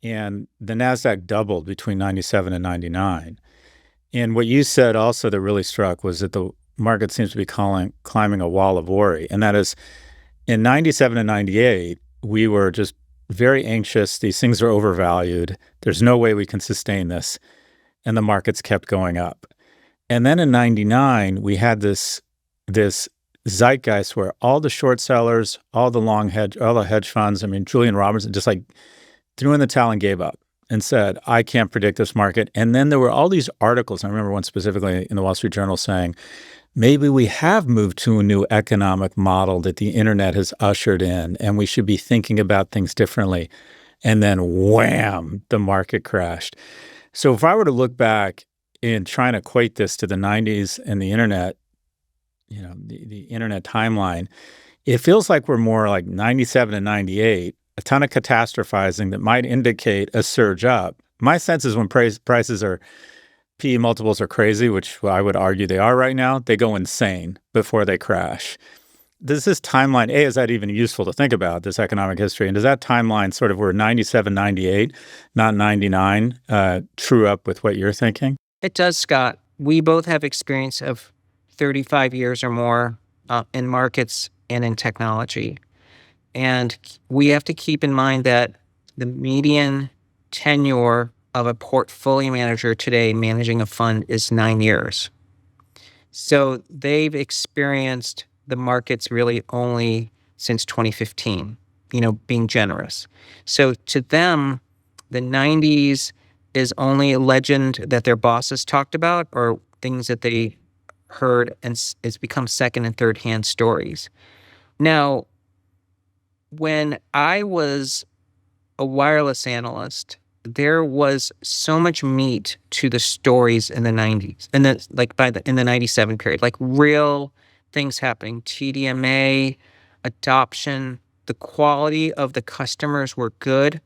And the NASDAQ doubled between 97 and 99. And what you said also that really struck was that the market seems to be climbing a wall of worry. And that is, in 97 and 98, we were just very anxious. These things are overvalued. There's no way we can sustain this. And the markets kept going up. And then in 99, we had this zeitgeist where all the short sellers, all the hedge funds, Julian Robinson just threw in the towel and gave up and said, I can't predict this market. And then there were all these articles. I remember one specifically in the Wall Street Journal saying, maybe we have moved to a new economic model that the internet has ushered in, and we should be thinking about things differently. And then wham, the market crashed. So if I were to look back and try and equate this to the 90s and the internet, the internet timeline, it feels like we're more like 97 and 98, a ton of catastrophizing that might indicate a surge up. My sense is when prices are, PE multiples are crazy, which I would argue they are right now, they go insane before they crash. Does this timeline, is that even useful to think about, this economic history? And does that timeline sort of where 97, 98, not 99, true up with what you're thinking? It does, Scott. We both have experience of 35 years or more in markets and in technology. And we have to keep in mind that the median tenure of a portfolio manager today managing a fund is 9 years. So they've experienced the markets really only since 2015, being generous. So to them, the 90s is only a legend that their bosses talked about or things that they heard, and it's become second and third hand stories. Now, when I was a wireless analyst, there was so much meat to the stories in the 90s, and then in the 97 period, real things happening, TDMA, adoption, the quality of the customers were good.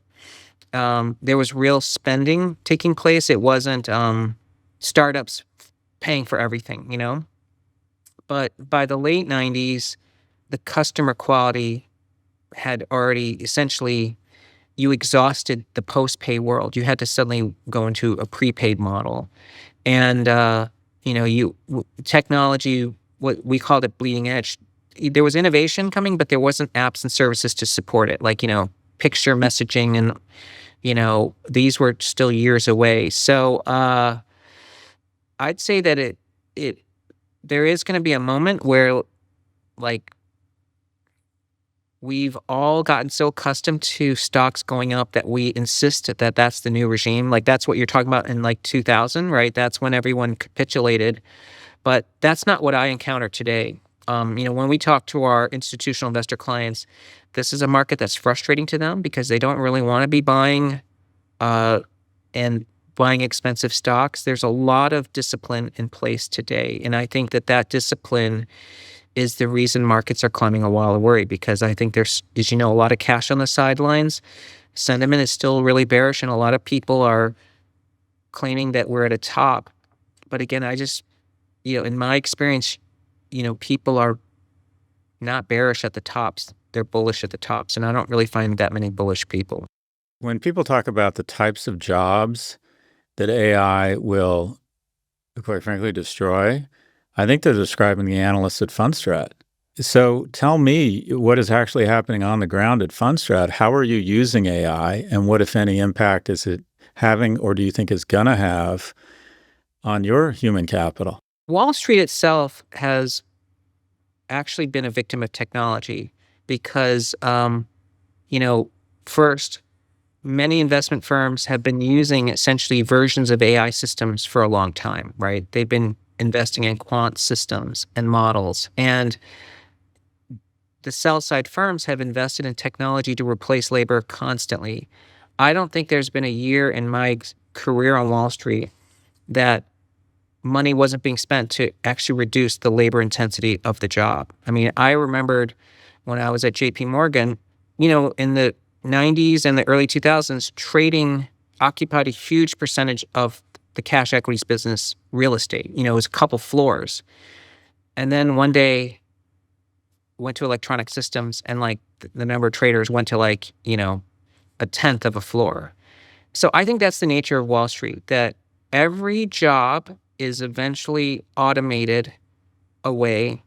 There was real spending taking place. It wasn't startups paying for everything, But by the late 90s, the customer quality had already essentially, you exhausted the post-pay world. You had to suddenly go into a prepaid model. And, technology, what we called it bleeding edge. There was innovation coming, but there wasn't apps and services to support it, picture messaging and these were still years away. So I'd say that there is going to be a moment where, like, we've all gotten so accustomed to stocks going up that we insist that that's the new regime. Like, that's what you're talking about in like 2000, right? That's when everyone capitulated. But that's not what I encounter today. When we talk to our institutional investor clients, this is a market that's frustrating to them because they don't really want to be buying and buying expensive stocks. There's a lot of discipline in place today. And I think that discipline is the reason markets are climbing a wall of worry, because I think there's, as you know, a lot of cash on the sidelines. Sentiment is still really bearish, and a lot of people are claiming that we're at a top. But again, I just, in my experience, people are not bearish at the tops. They're bullish at the tops, and I don't really find that many bullish people. When people talk about the types of jobs that AI will, quite frankly, destroy, I think they're describing the analysts at Fundstrat. So tell me what is actually happening on the ground at Fundstrat. How are you using AI, and what, if any, impact is it having, or do you think is going to have, on your human capital? Wall Street itself has actually been a victim of technology because, first, many investment firms have been using essentially versions of AI systems for a long time, right? They've been investing in quant systems and models. And the sell-side firms have invested in technology to replace labor constantly. I don't think there's been a year in my career on Wall Street that money wasn't being spent to actually reduce the labor intensity of the job. I mean, I remembered when I was at JP Morgan, in the 90s and the early 2000s, trading occupied a huge percentage of the cash equities business real estate. It was a couple floors. And then one day went to electronic systems, and like the number of traders went to like, a tenth of a floor. So I think that's the nature of Wall Street, that every job is eventually automated away.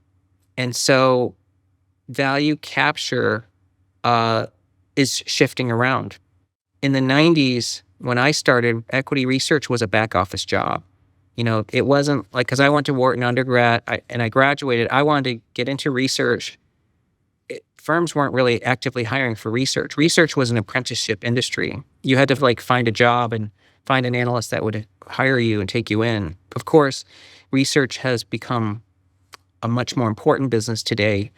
And so value capture is shifting around. In the 90s, when I started, equity research was a back office job. It wasn't like, because I went to Wharton undergrad and I graduated, I wanted to get into research. Firms weren't really actively hiring for research. Research was an apprenticeship industry. You had to find a job and find an analyst that would hire you and take you in. Of course, research has become a much more important business today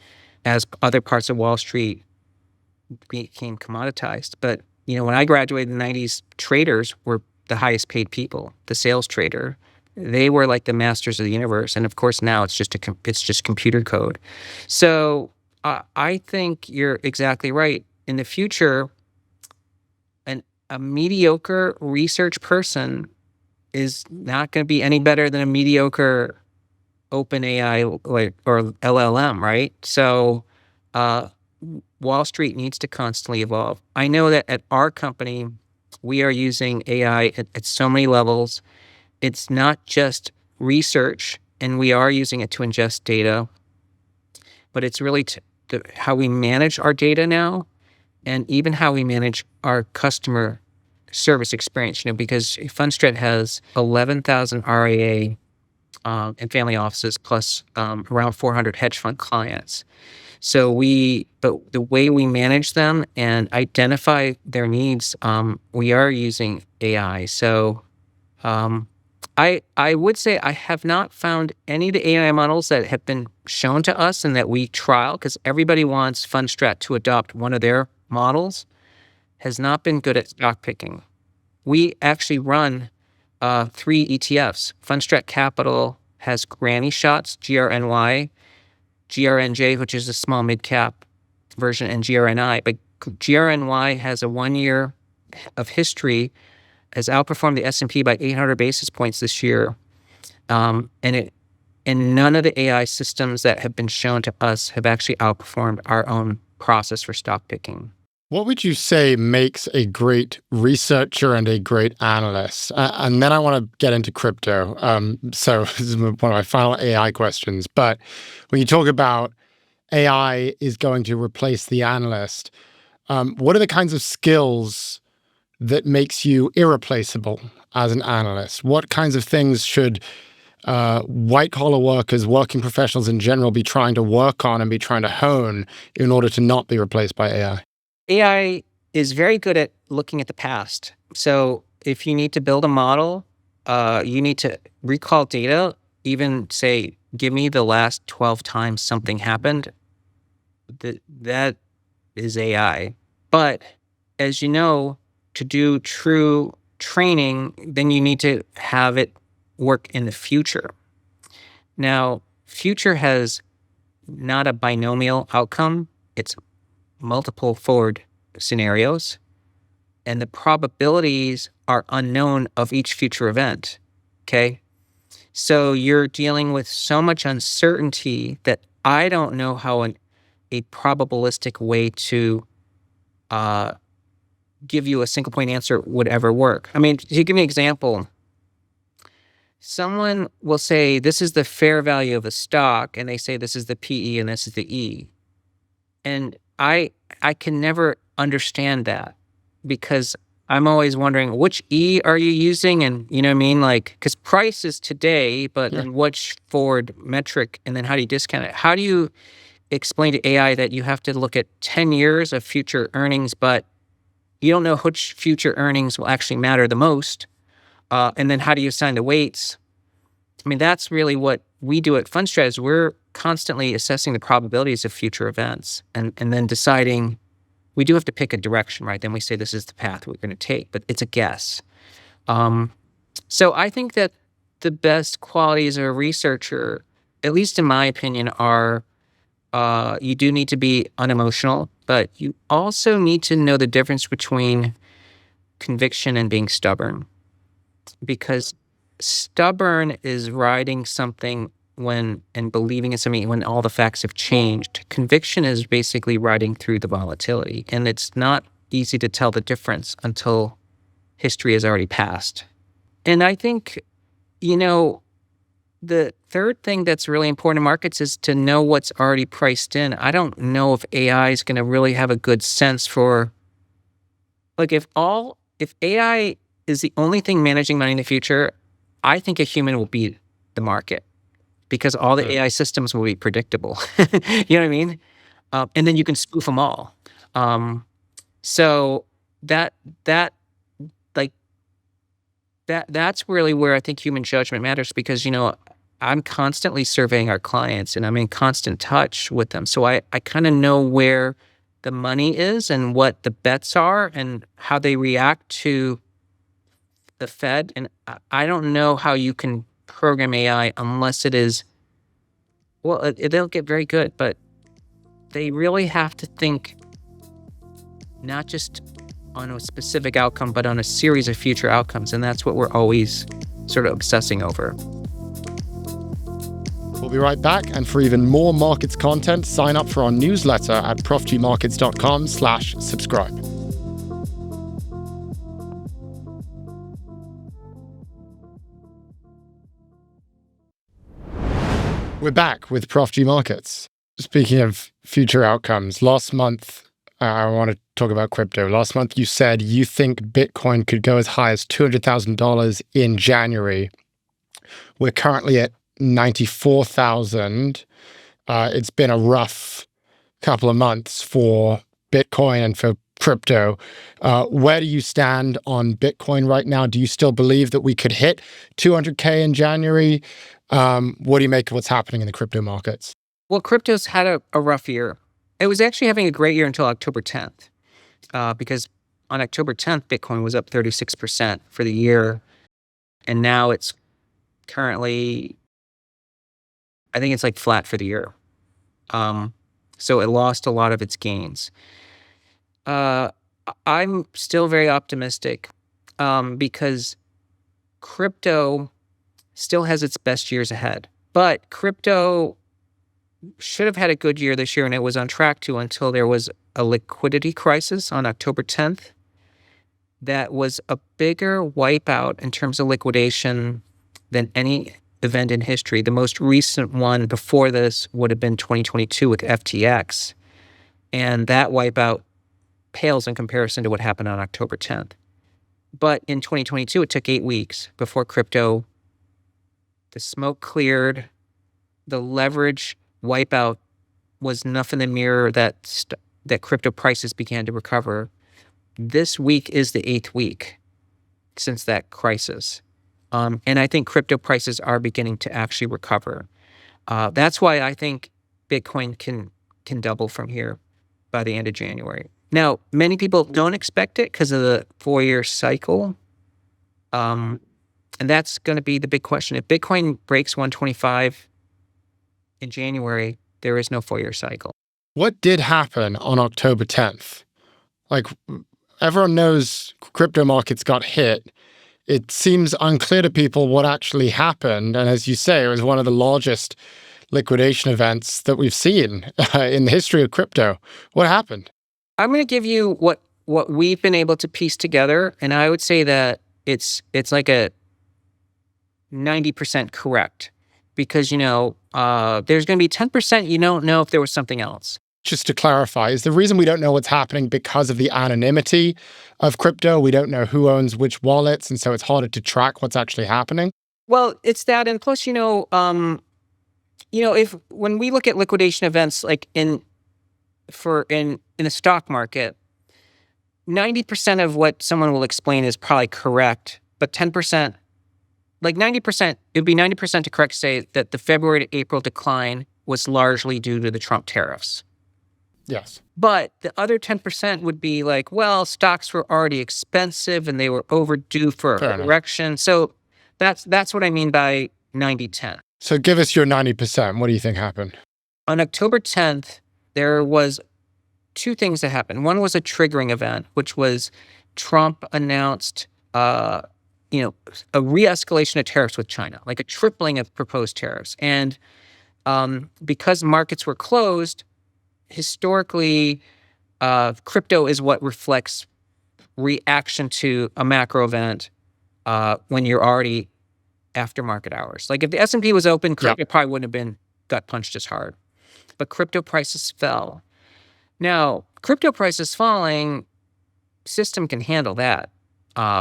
as other parts of Wall Street became commoditized. But when I graduated in the 90s, traders were the highest paid people. The sales trader, they were like the masters of the universe. And of course, now it's just computer code. So I think you're exactly right. In the future, a mediocre research person is not going to be any better than a mediocre OpenAI or LLM, right? So Wall Street needs to constantly evolve. I know that at our company, we are using AI at so many levels. It's not just research, and we are using it to ingest data, but it's really how we manage our data now, and even how we manage our customer service experience. Because Fundstrat has 11,000 RIA and family offices, plus around 400 hedge fund clients. So but the way we manage them and identify their needs, we are using AI. So I would say I have not found any of the AI models that have been shown to us and that we trial, because everybody wants Fundstrat to adopt one of their models, has not been good at stock picking. We actually run 3 ETFs. Fundstrat Capital has Granny Shots, GRNY, GRNJ, which is a small mid-cap version, and GRNI. But GRNY has a 1 year of history, has outperformed the S&P by 800 basis points this year. And none of the AI systems that have been shown to us have actually outperformed our own process for stock picking. What would you say makes a great researcher and a great analyst? And then I want to get into crypto. So this is one of my final AI questions. But when you talk about AI is going to replace the analyst, what are the kinds of skills that makes you irreplaceable as an analyst? What kinds of things should white-collar workers, working professionals in general, be trying to work on and be trying to hone in order to not be replaced by AI? AI is very good at looking at the past. So if you need to build a model, you need to recall data, even say, give me the last 12 times something happened. That is AI. But as you know, to do true training, then you need to have it work in the future. Now, future has not a binomial outcome. It's multiple forward scenarios, and the probabilities are unknown of each future event. Okay. So you're dealing with so much uncertainty that I don't know how a probabilistic way to give you a single point answer would ever work. I mean, to give me an example, someone will say, this is the fair value of a stock, and they say this is the PE and this is the E. And I can never understand that, because I'm always wondering, which E are you using? And you know what I mean? Like, because price is today, but then which forward metric, and then how do you discount it? How do you explain to AI that you have to look at 10 years of future earnings, but you don't know which future earnings will actually matter the most? And then how do you assign the weights? I mean, that's really what we do at Fundstrat, is we're constantly assessing the probabilities of future events and then deciding. We do have to pick a direction, right? Then we say this is the path we're going to take, but it's a guess. So I think that the best qualities of a researcher, at least in my opinion, are you do need to be unemotional, but you also need to know the difference between conviction and being stubborn. Because stubborn is riding something and believing in something when all the facts have changed. Conviction is basically riding through the volatility, and it's not easy to tell the difference until history has already passed. And I think, the third thing that's really important in markets is to know what's already priced in. I don't know if AI is going to really have a good sense for, like, if AI is the only thing managing money in the future, I think a human will beat the market, because all the AI systems will be predictable. You know what I mean? And then you can spoof them all. So that's really where I think human judgment matters, because, I'm constantly surveying our clients and I'm in constant touch with them. So I kind of know where the money is and what the bets are and how they react to the Fed. And I don't know how you can program AI unless it is, well, they'll get very good, but they really have to think not just on a specific outcome, but on a series of future outcomes. And that's what we're always sort of obsessing over. We'll be right back. And for even more markets content, sign up for our newsletter at profgmarkets.com/subscribe. We're back with Prof G Markets. Speaking of future outcomes, last month, I want to talk about crypto. Last month, you said you think Bitcoin could go as high as $200,000 in January. We're currently at 94,000. It's been a rough couple of months for Bitcoin and for crypto. Where do you stand on Bitcoin right now? Do you still believe that we could hit 200K in January? What do you make of what's happening in the crypto markets? Well, crypto's had a rough year. It was actually having a great year until October 10th, because on October 10th, Bitcoin was up 36% for the year. And now it's currently, I think it's like flat for the year. So it lost a lot of its gains. I'm still very optimistic, because crypto still has its best years ahead. But crypto should have had a good year this year, and it was on track to, until there was a liquidity crisis on October 10th. That was a bigger wipeout in terms of liquidation than any event in history. The most recent one before this would have been 2022 with FTX. And that wipeout pales in comparison to what happened on October 10th. But in 2022, it took 8 weeks before crypto, the smoke cleared, the leverage wipeout was enough in the mirror that crypto prices began to recover. This week is the 8th week since that crisis. And I think crypto prices are beginning to actually recover. That's why I think Bitcoin can double from here by the end of January. Now, many people don't expect it because of the 4-year cycle. And that's going to be the big question. If Bitcoin breaks 125 in January, there is no 4-year cycle. What did happen on October 10th? Like, everyone knows crypto markets got hit. It seems unclear to people what actually happened. And as you say, it was one of the largest liquidation events that we've seen in the history of crypto. What happened? I'm going to give you what we've been able to piece together, and I would say that it's like a 90% correct, because there's going to be 10% you don't know if there was something else. Just to clarify, is the reason we don't know what's happening because of the anonymity of crypto? We don't know who owns which wallets, and so it's harder to track what's actually happening? Well, it's that, and plus, if when we look at liquidation events, like in the stock market, 90% of what someone will explain is probably correct, but 10%, like 90%, it'd be 90% to correct to say that the February to April decline was largely due to the Trump tariffs. Yes. But the other 10% would be like, well, stocks were already expensive and they were overdue for a correction. So that's what I mean by 90-10. So give us your 90%. What do you think happened? On October 10th, there was 2 things that happened. One was a triggering event, which was Trump announced, a re-escalation of tariffs with China, like a tripling of proposed tariffs. And because markets were closed, historically, crypto is what reflects reaction to a macro event when you're already after market hours. Like if the S&P was open, crypto probably wouldn't have been gut punched as hard. But crypto prices fell. Now, crypto prices falling, system can handle that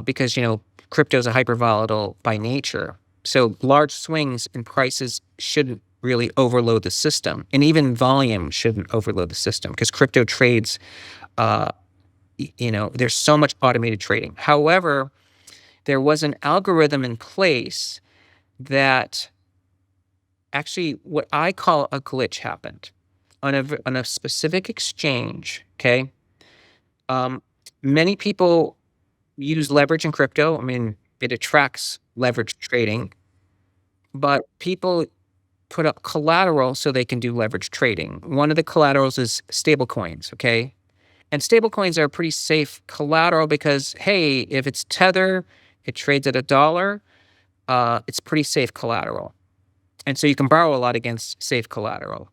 because, crypto is a hyper volatile by nature. So large swings in prices shouldn't really overload the system. And even volume shouldn't overload the system because crypto trades, there's so much automated trading. However, there was an algorithm in place that actually what I call a glitch happened on a specific exchange, okay? Many people use leverage in crypto. I mean, it attracts leverage trading, but people put up collateral so they can do leverage trading. One of the collaterals is stable coins, okay? And stable coins are a pretty safe collateral because, hey, if it's Tether, it trades at $1, it's pretty safe collateral. And so you can borrow a lot against safe collateral.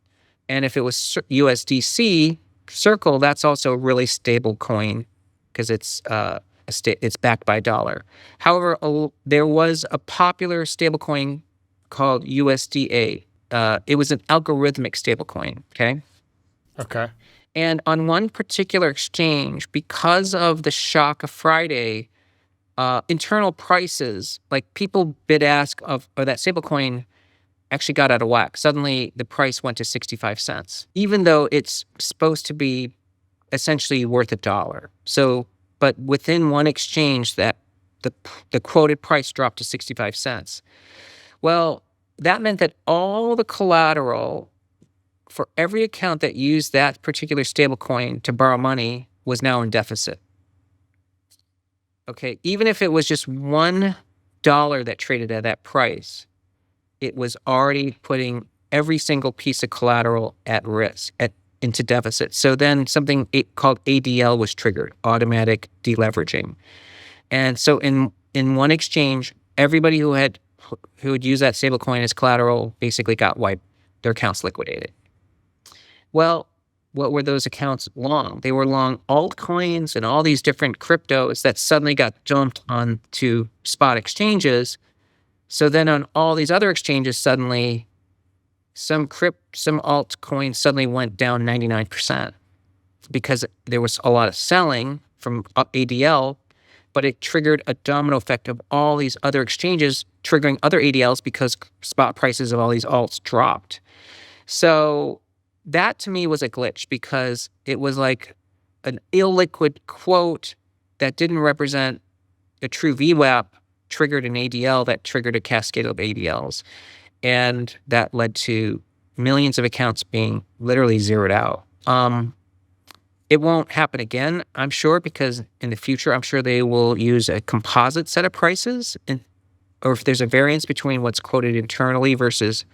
And if it was USDC, Circle, that's also a really stable coin because it's backed by $1. However, there was a popular stablecoin called USDA. It was an algorithmic stablecoin, okay? Okay. And on one particular exchange, because of the shock of Friday, internal prices, like people bid ask of that stablecoin, actually got out of whack. Suddenly, the price went to 65 cents, even though it's supposed to be essentially worth $1. So, but within one exchange, that the quoted price dropped to 65 cents. Well, that meant that all the collateral for every account that used that particular stablecoin to borrow money was now in deficit. Okay, even if it was just $1 that traded at that price, it was already putting every single piece of collateral at risk, into deficit. So then something called ADL was triggered, automatic deleveraging. And so in one exchange, everybody who would use that stablecoin as collateral basically got wiped, their accounts liquidated. Well, what were those accounts long? They were long altcoins and all these different cryptos that suddenly got dumped onto spot exchanges. So then on all these other exchanges, suddenly some altcoins suddenly went down 99% because there was a lot of selling from ADL but it triggered a domino effect of all these other exchanges triggering other ADLs because spot prices of all these alts dropped. So that to me was a glitch because it was like an illiquid quote that didn't represent a true VWAP triggered an ADL that triggered a cascade of ADLs. And that led to millions of accounts being literally zeroed out. It won't happen again, I'm sure, because in the future, I'm sure they will use a composite set of prices, or if there's a variance between what's quoted internally versus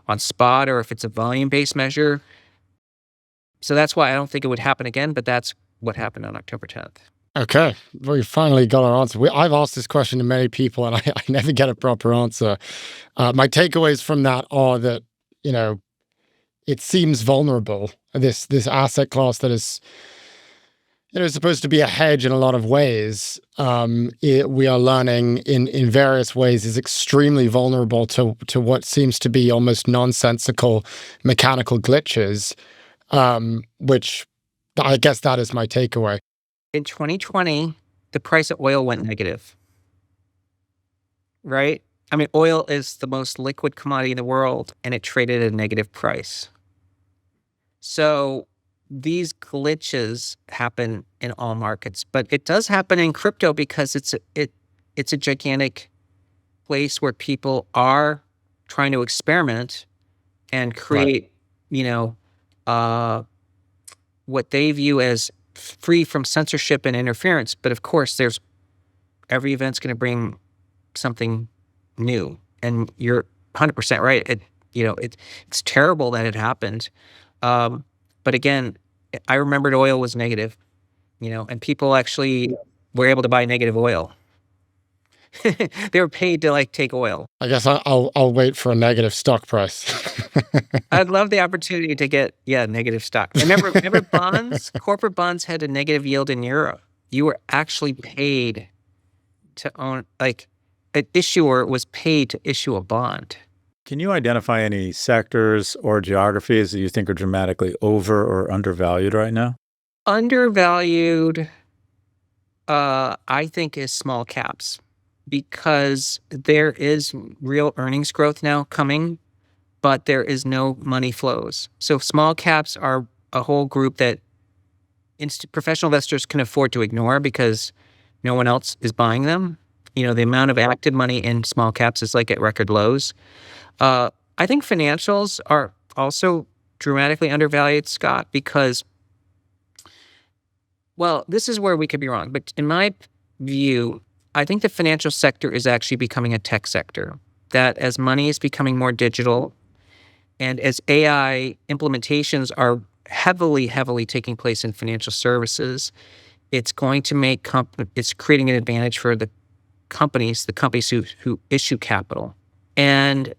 on spot, or if it's a volume-based measure. So that's why I don't think it would happen again, but that's what happened on October 10th. Okay, well, we finally got our answer. I've asked this question to many people, and I never get a proper answer. My takeaways from that are that, it seems vulnerable. This asset class that is, supposed to be a hedge in a lot of ways. We are learning in various ways is extremely vulnerable to what seems to be almost nonsensical mechanical glitches, which I guess that is my takeaway. In 2020, the price of oil went negative, right? I mean, oil is the most liquid commodity in the world, and it traded at a negative price. So these glitches happen in all markets, but it does happen in crypto because it's a gigantic place where people are trying to experiment and create, what they view as free from censorship and interference. But of course, every event's going to bring something new, and you're 100% right. It's terrible that it happened. But again, I remembered oil was negative, and people actually were able to buy negative oil. They were paid to take oil. I guess I'll wait for a negative stock price. I'd love the opportunity to get negative stock. Remember bonds? Corporate bonds had a negative yield in Europe. You were actually paid to own, an issuer was paid to issue a bond. Can you identify any sectors or geographies that you think are dramatically over or undervalued right now? Undervalued, I think, is small caps because there is real earnings growth now coming, but there is no money flows. So small caps are a whole group that professional investors can afford to ignore because no one else is buying them. The amount of active money in small caps is at record lows. I think financials are also dramatically undervalued, Scott, because, well, this is where we could be wrong. But in my view, I think the financial sector is actually becoming a tech sector, that as money is becoming more digital and as AI implementations are heavily taking place in financial services, it's going to it's creating an advantage for the companies who issue capital. And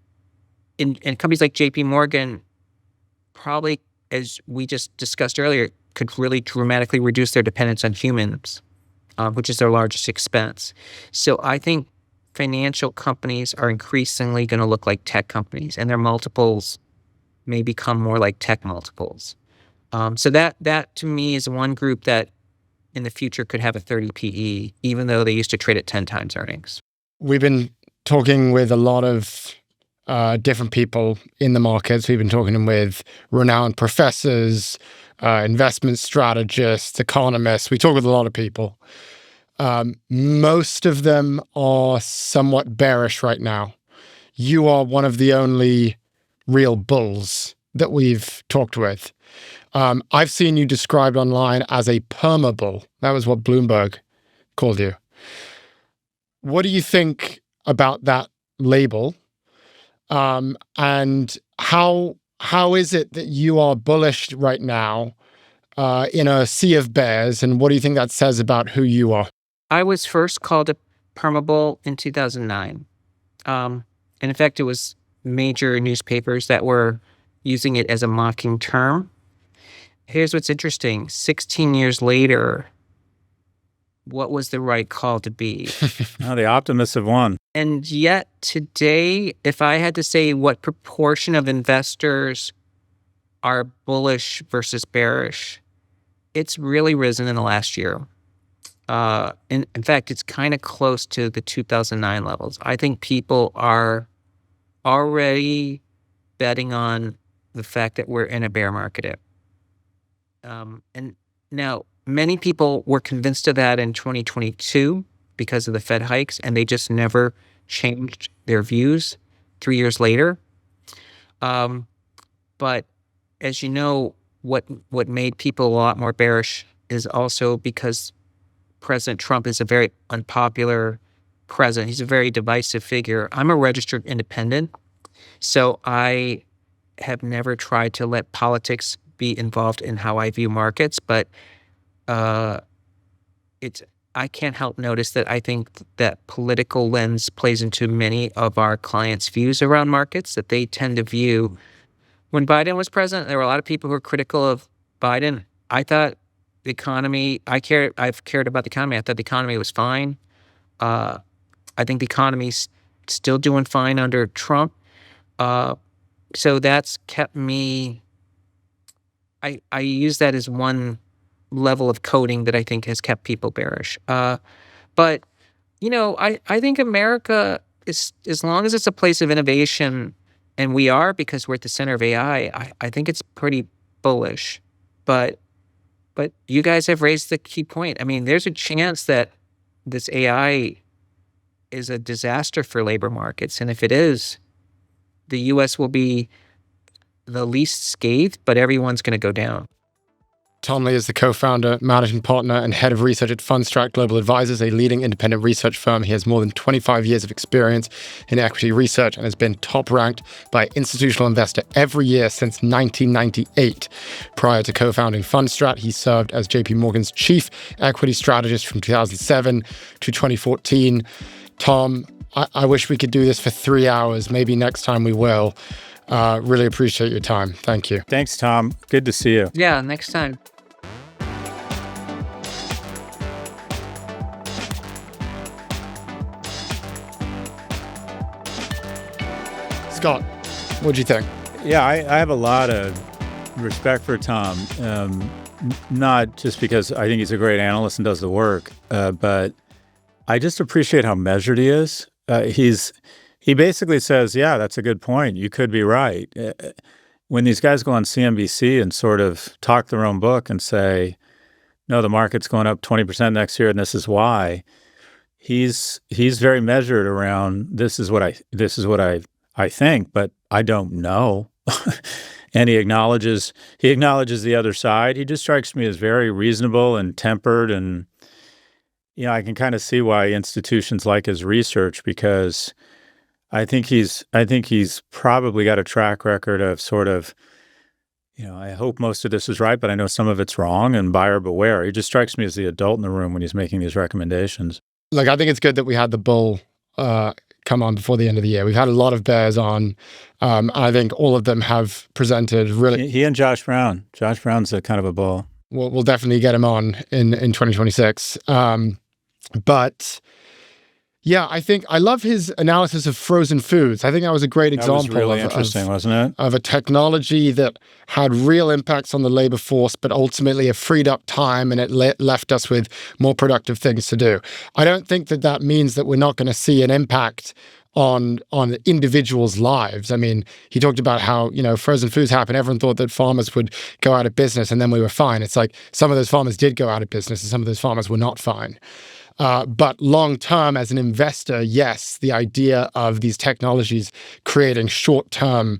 in companies like JP Morgan, probably, as we just discussed earlier, could really dramatically reduce their dependence on humans, which is their largest expense. So I think financial companies are increasingly going to look like tech companies, and their multiples may become more like tech multiples. So that to me is one group that in the future could have a 30 PE, even though they used to trade at 10 times earnings. We've been talking with a lot of different people in the markets. We've been talking with renowned professors, investment strategists, economists. We talk with a lot of people. Most of them are somewhat bearish right now. You are one of the only real bulls that we've talked with. I've seen you described online as a perma-bull. That was what Bloomberg called you. What do you think about that label? And how is it that you are bullish right now in a sea of bears? And what do you think that says about who you are? I was first called a perma-bull in 2009. And in fact, it was major newspapers that were using it as a mocking term. Here's what's interesting. 16 years later, what was the right call to be? Oh, the optimists have won. And yet today, if I had to say what proportion of investors are bullish versus bearish, it's really risen in the last year. In fact, it's kind of close to the 2009 levels. I think people are already betting on the fact that we're in a bear market. And now many people were convinced of that in 2022 because of the Fed hikes, and they just never changed their views 3 years later. But as you know, what made people a lot more bearish is also because President Trump is a very unpopular president. He's a very divisive figure. I'm a registered independent, so I have never tried to let politics be involved in how I view markets, but I can't help notice that I think that political lens plays into many of our clients' views around markets, that they tend to view. When Biden was president, there were a lot of people who were critical of Biden. I thought the economy, I've cared about the economy. I thought the economy was fine. I think the economy's still doing fine under Trump. So that's kept me, I use that as one level of coding that I think has kept people bearish. But, I think America is, as long as it's a place of innovation, and we are because we're at the center of AI, I think it's pretty bullish. But you guys have raised the key point. I mean, there's a chance that this AI is a disaster for labor markets. And if it is, the U.S. will be the least scathed, but everyone's going to go down. Tom Lee is the co-founder, managing partner, and head of research at Fundstrat Global Advisors, a leading independent research firm. He has more than 25 years of experience in equity research and has been top-ranked by Institutional Investor every year since 1998. Prior to co-founding Fundstrat, he served as JP Morgan's chief equity strategist from 2007 to 2014. Tom, I wish we could do this for 3 hours. Maybe next time we will. Really appreciate your time. Thank you. Thanks, Tom. Good to see you. Yeah, next time. Scott, what'd you think? Yeah, I have a lot of respect for Tom, not just because I think he's a great analyst and does the work, but I just appreciate how measured he is. He basically says, yeah, that's a good point. You could be right. When these guys go on CNBC and sort of talk their own book and say, no, the market's going up 20% next year and this is why, he's very measured around this is what I think, but I don't know. And he acknowledges the other side. He just strikes me as very reasonable and tempered, and I can kind of see why institutions like his research, because I think he's probably got a track record of sort of, I hope most of this is right, but I know some of it's wrong, and buyer beware. He just strikes me as the adult in the room when he's making these recommendations. Like, I think it's good that we had the bull come on before the end of the year. We've had a lot of bears on. I think all of them have presented really. He and Josh Brown. Josh Brown's a kind of a bull. We'll definitely get him on in 2026. But yeah, I think I love his analysis of frozen foods. I think that was a great example. That was really interesting, wasn't it? Of a technology that had real impacts on the labor force, but ultimately it freed up time and it left us with more productive things to do. I don't think that means that we're not going to see an impact on individuals' lives. I mean, he talked about how, frozen foods happen. Everyone thought that farmers would go out of business and then we were fine. It's like some of those farmers did go out of business and some of those farmers were not fine. But long term, as an investor, yes, the idea of these technologies creating short-term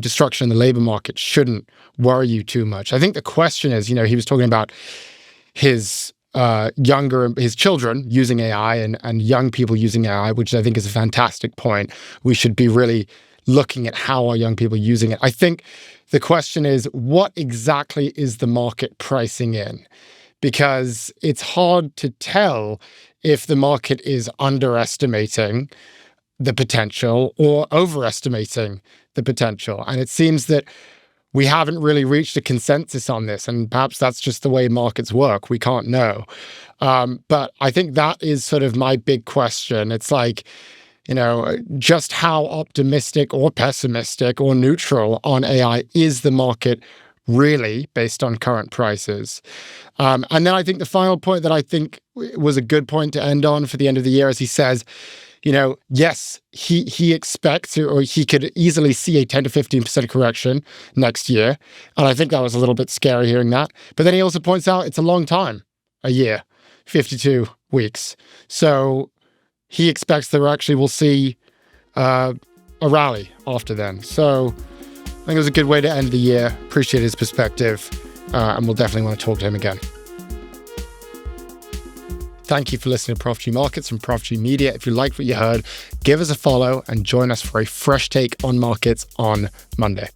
destruction in the labor market shouldn't worry you too much. I think the question is, he was talking about his children using AI and young people using AI, which I think is a fantastic point. We should be really looking at how are young people using it. I think the question is, what exactly is the market pricing in? Because it's hard to tell if the market is underestimating the potential or overestimating the potential. And it seems that we haven't really reached a consensus on this, and perhaps that's just the way markets work. We can't know. But I think that is sort of my big question. It's like, just how optimistic or pessimistic or neutral on AI is the market really, based on current prices. And then I think the final point that I think was a good point to end on for the end of the year, as he says, yes, he expects, or he could easily see a 10 to 15% correction next year. And I think that was a little bit scary hearing that. But then he also points out it's a long time, a year, 52 weeks. So he expects that we actually will see a rally after then. So I think it was a good way to end the year. Appreciate his perspective. And we'll definitely want to talk to him again. Thank you for listening to Prof G Markets from Prof G Media. If you liked what you heard, give us a follow and join us for a fresh take on markets on Monday.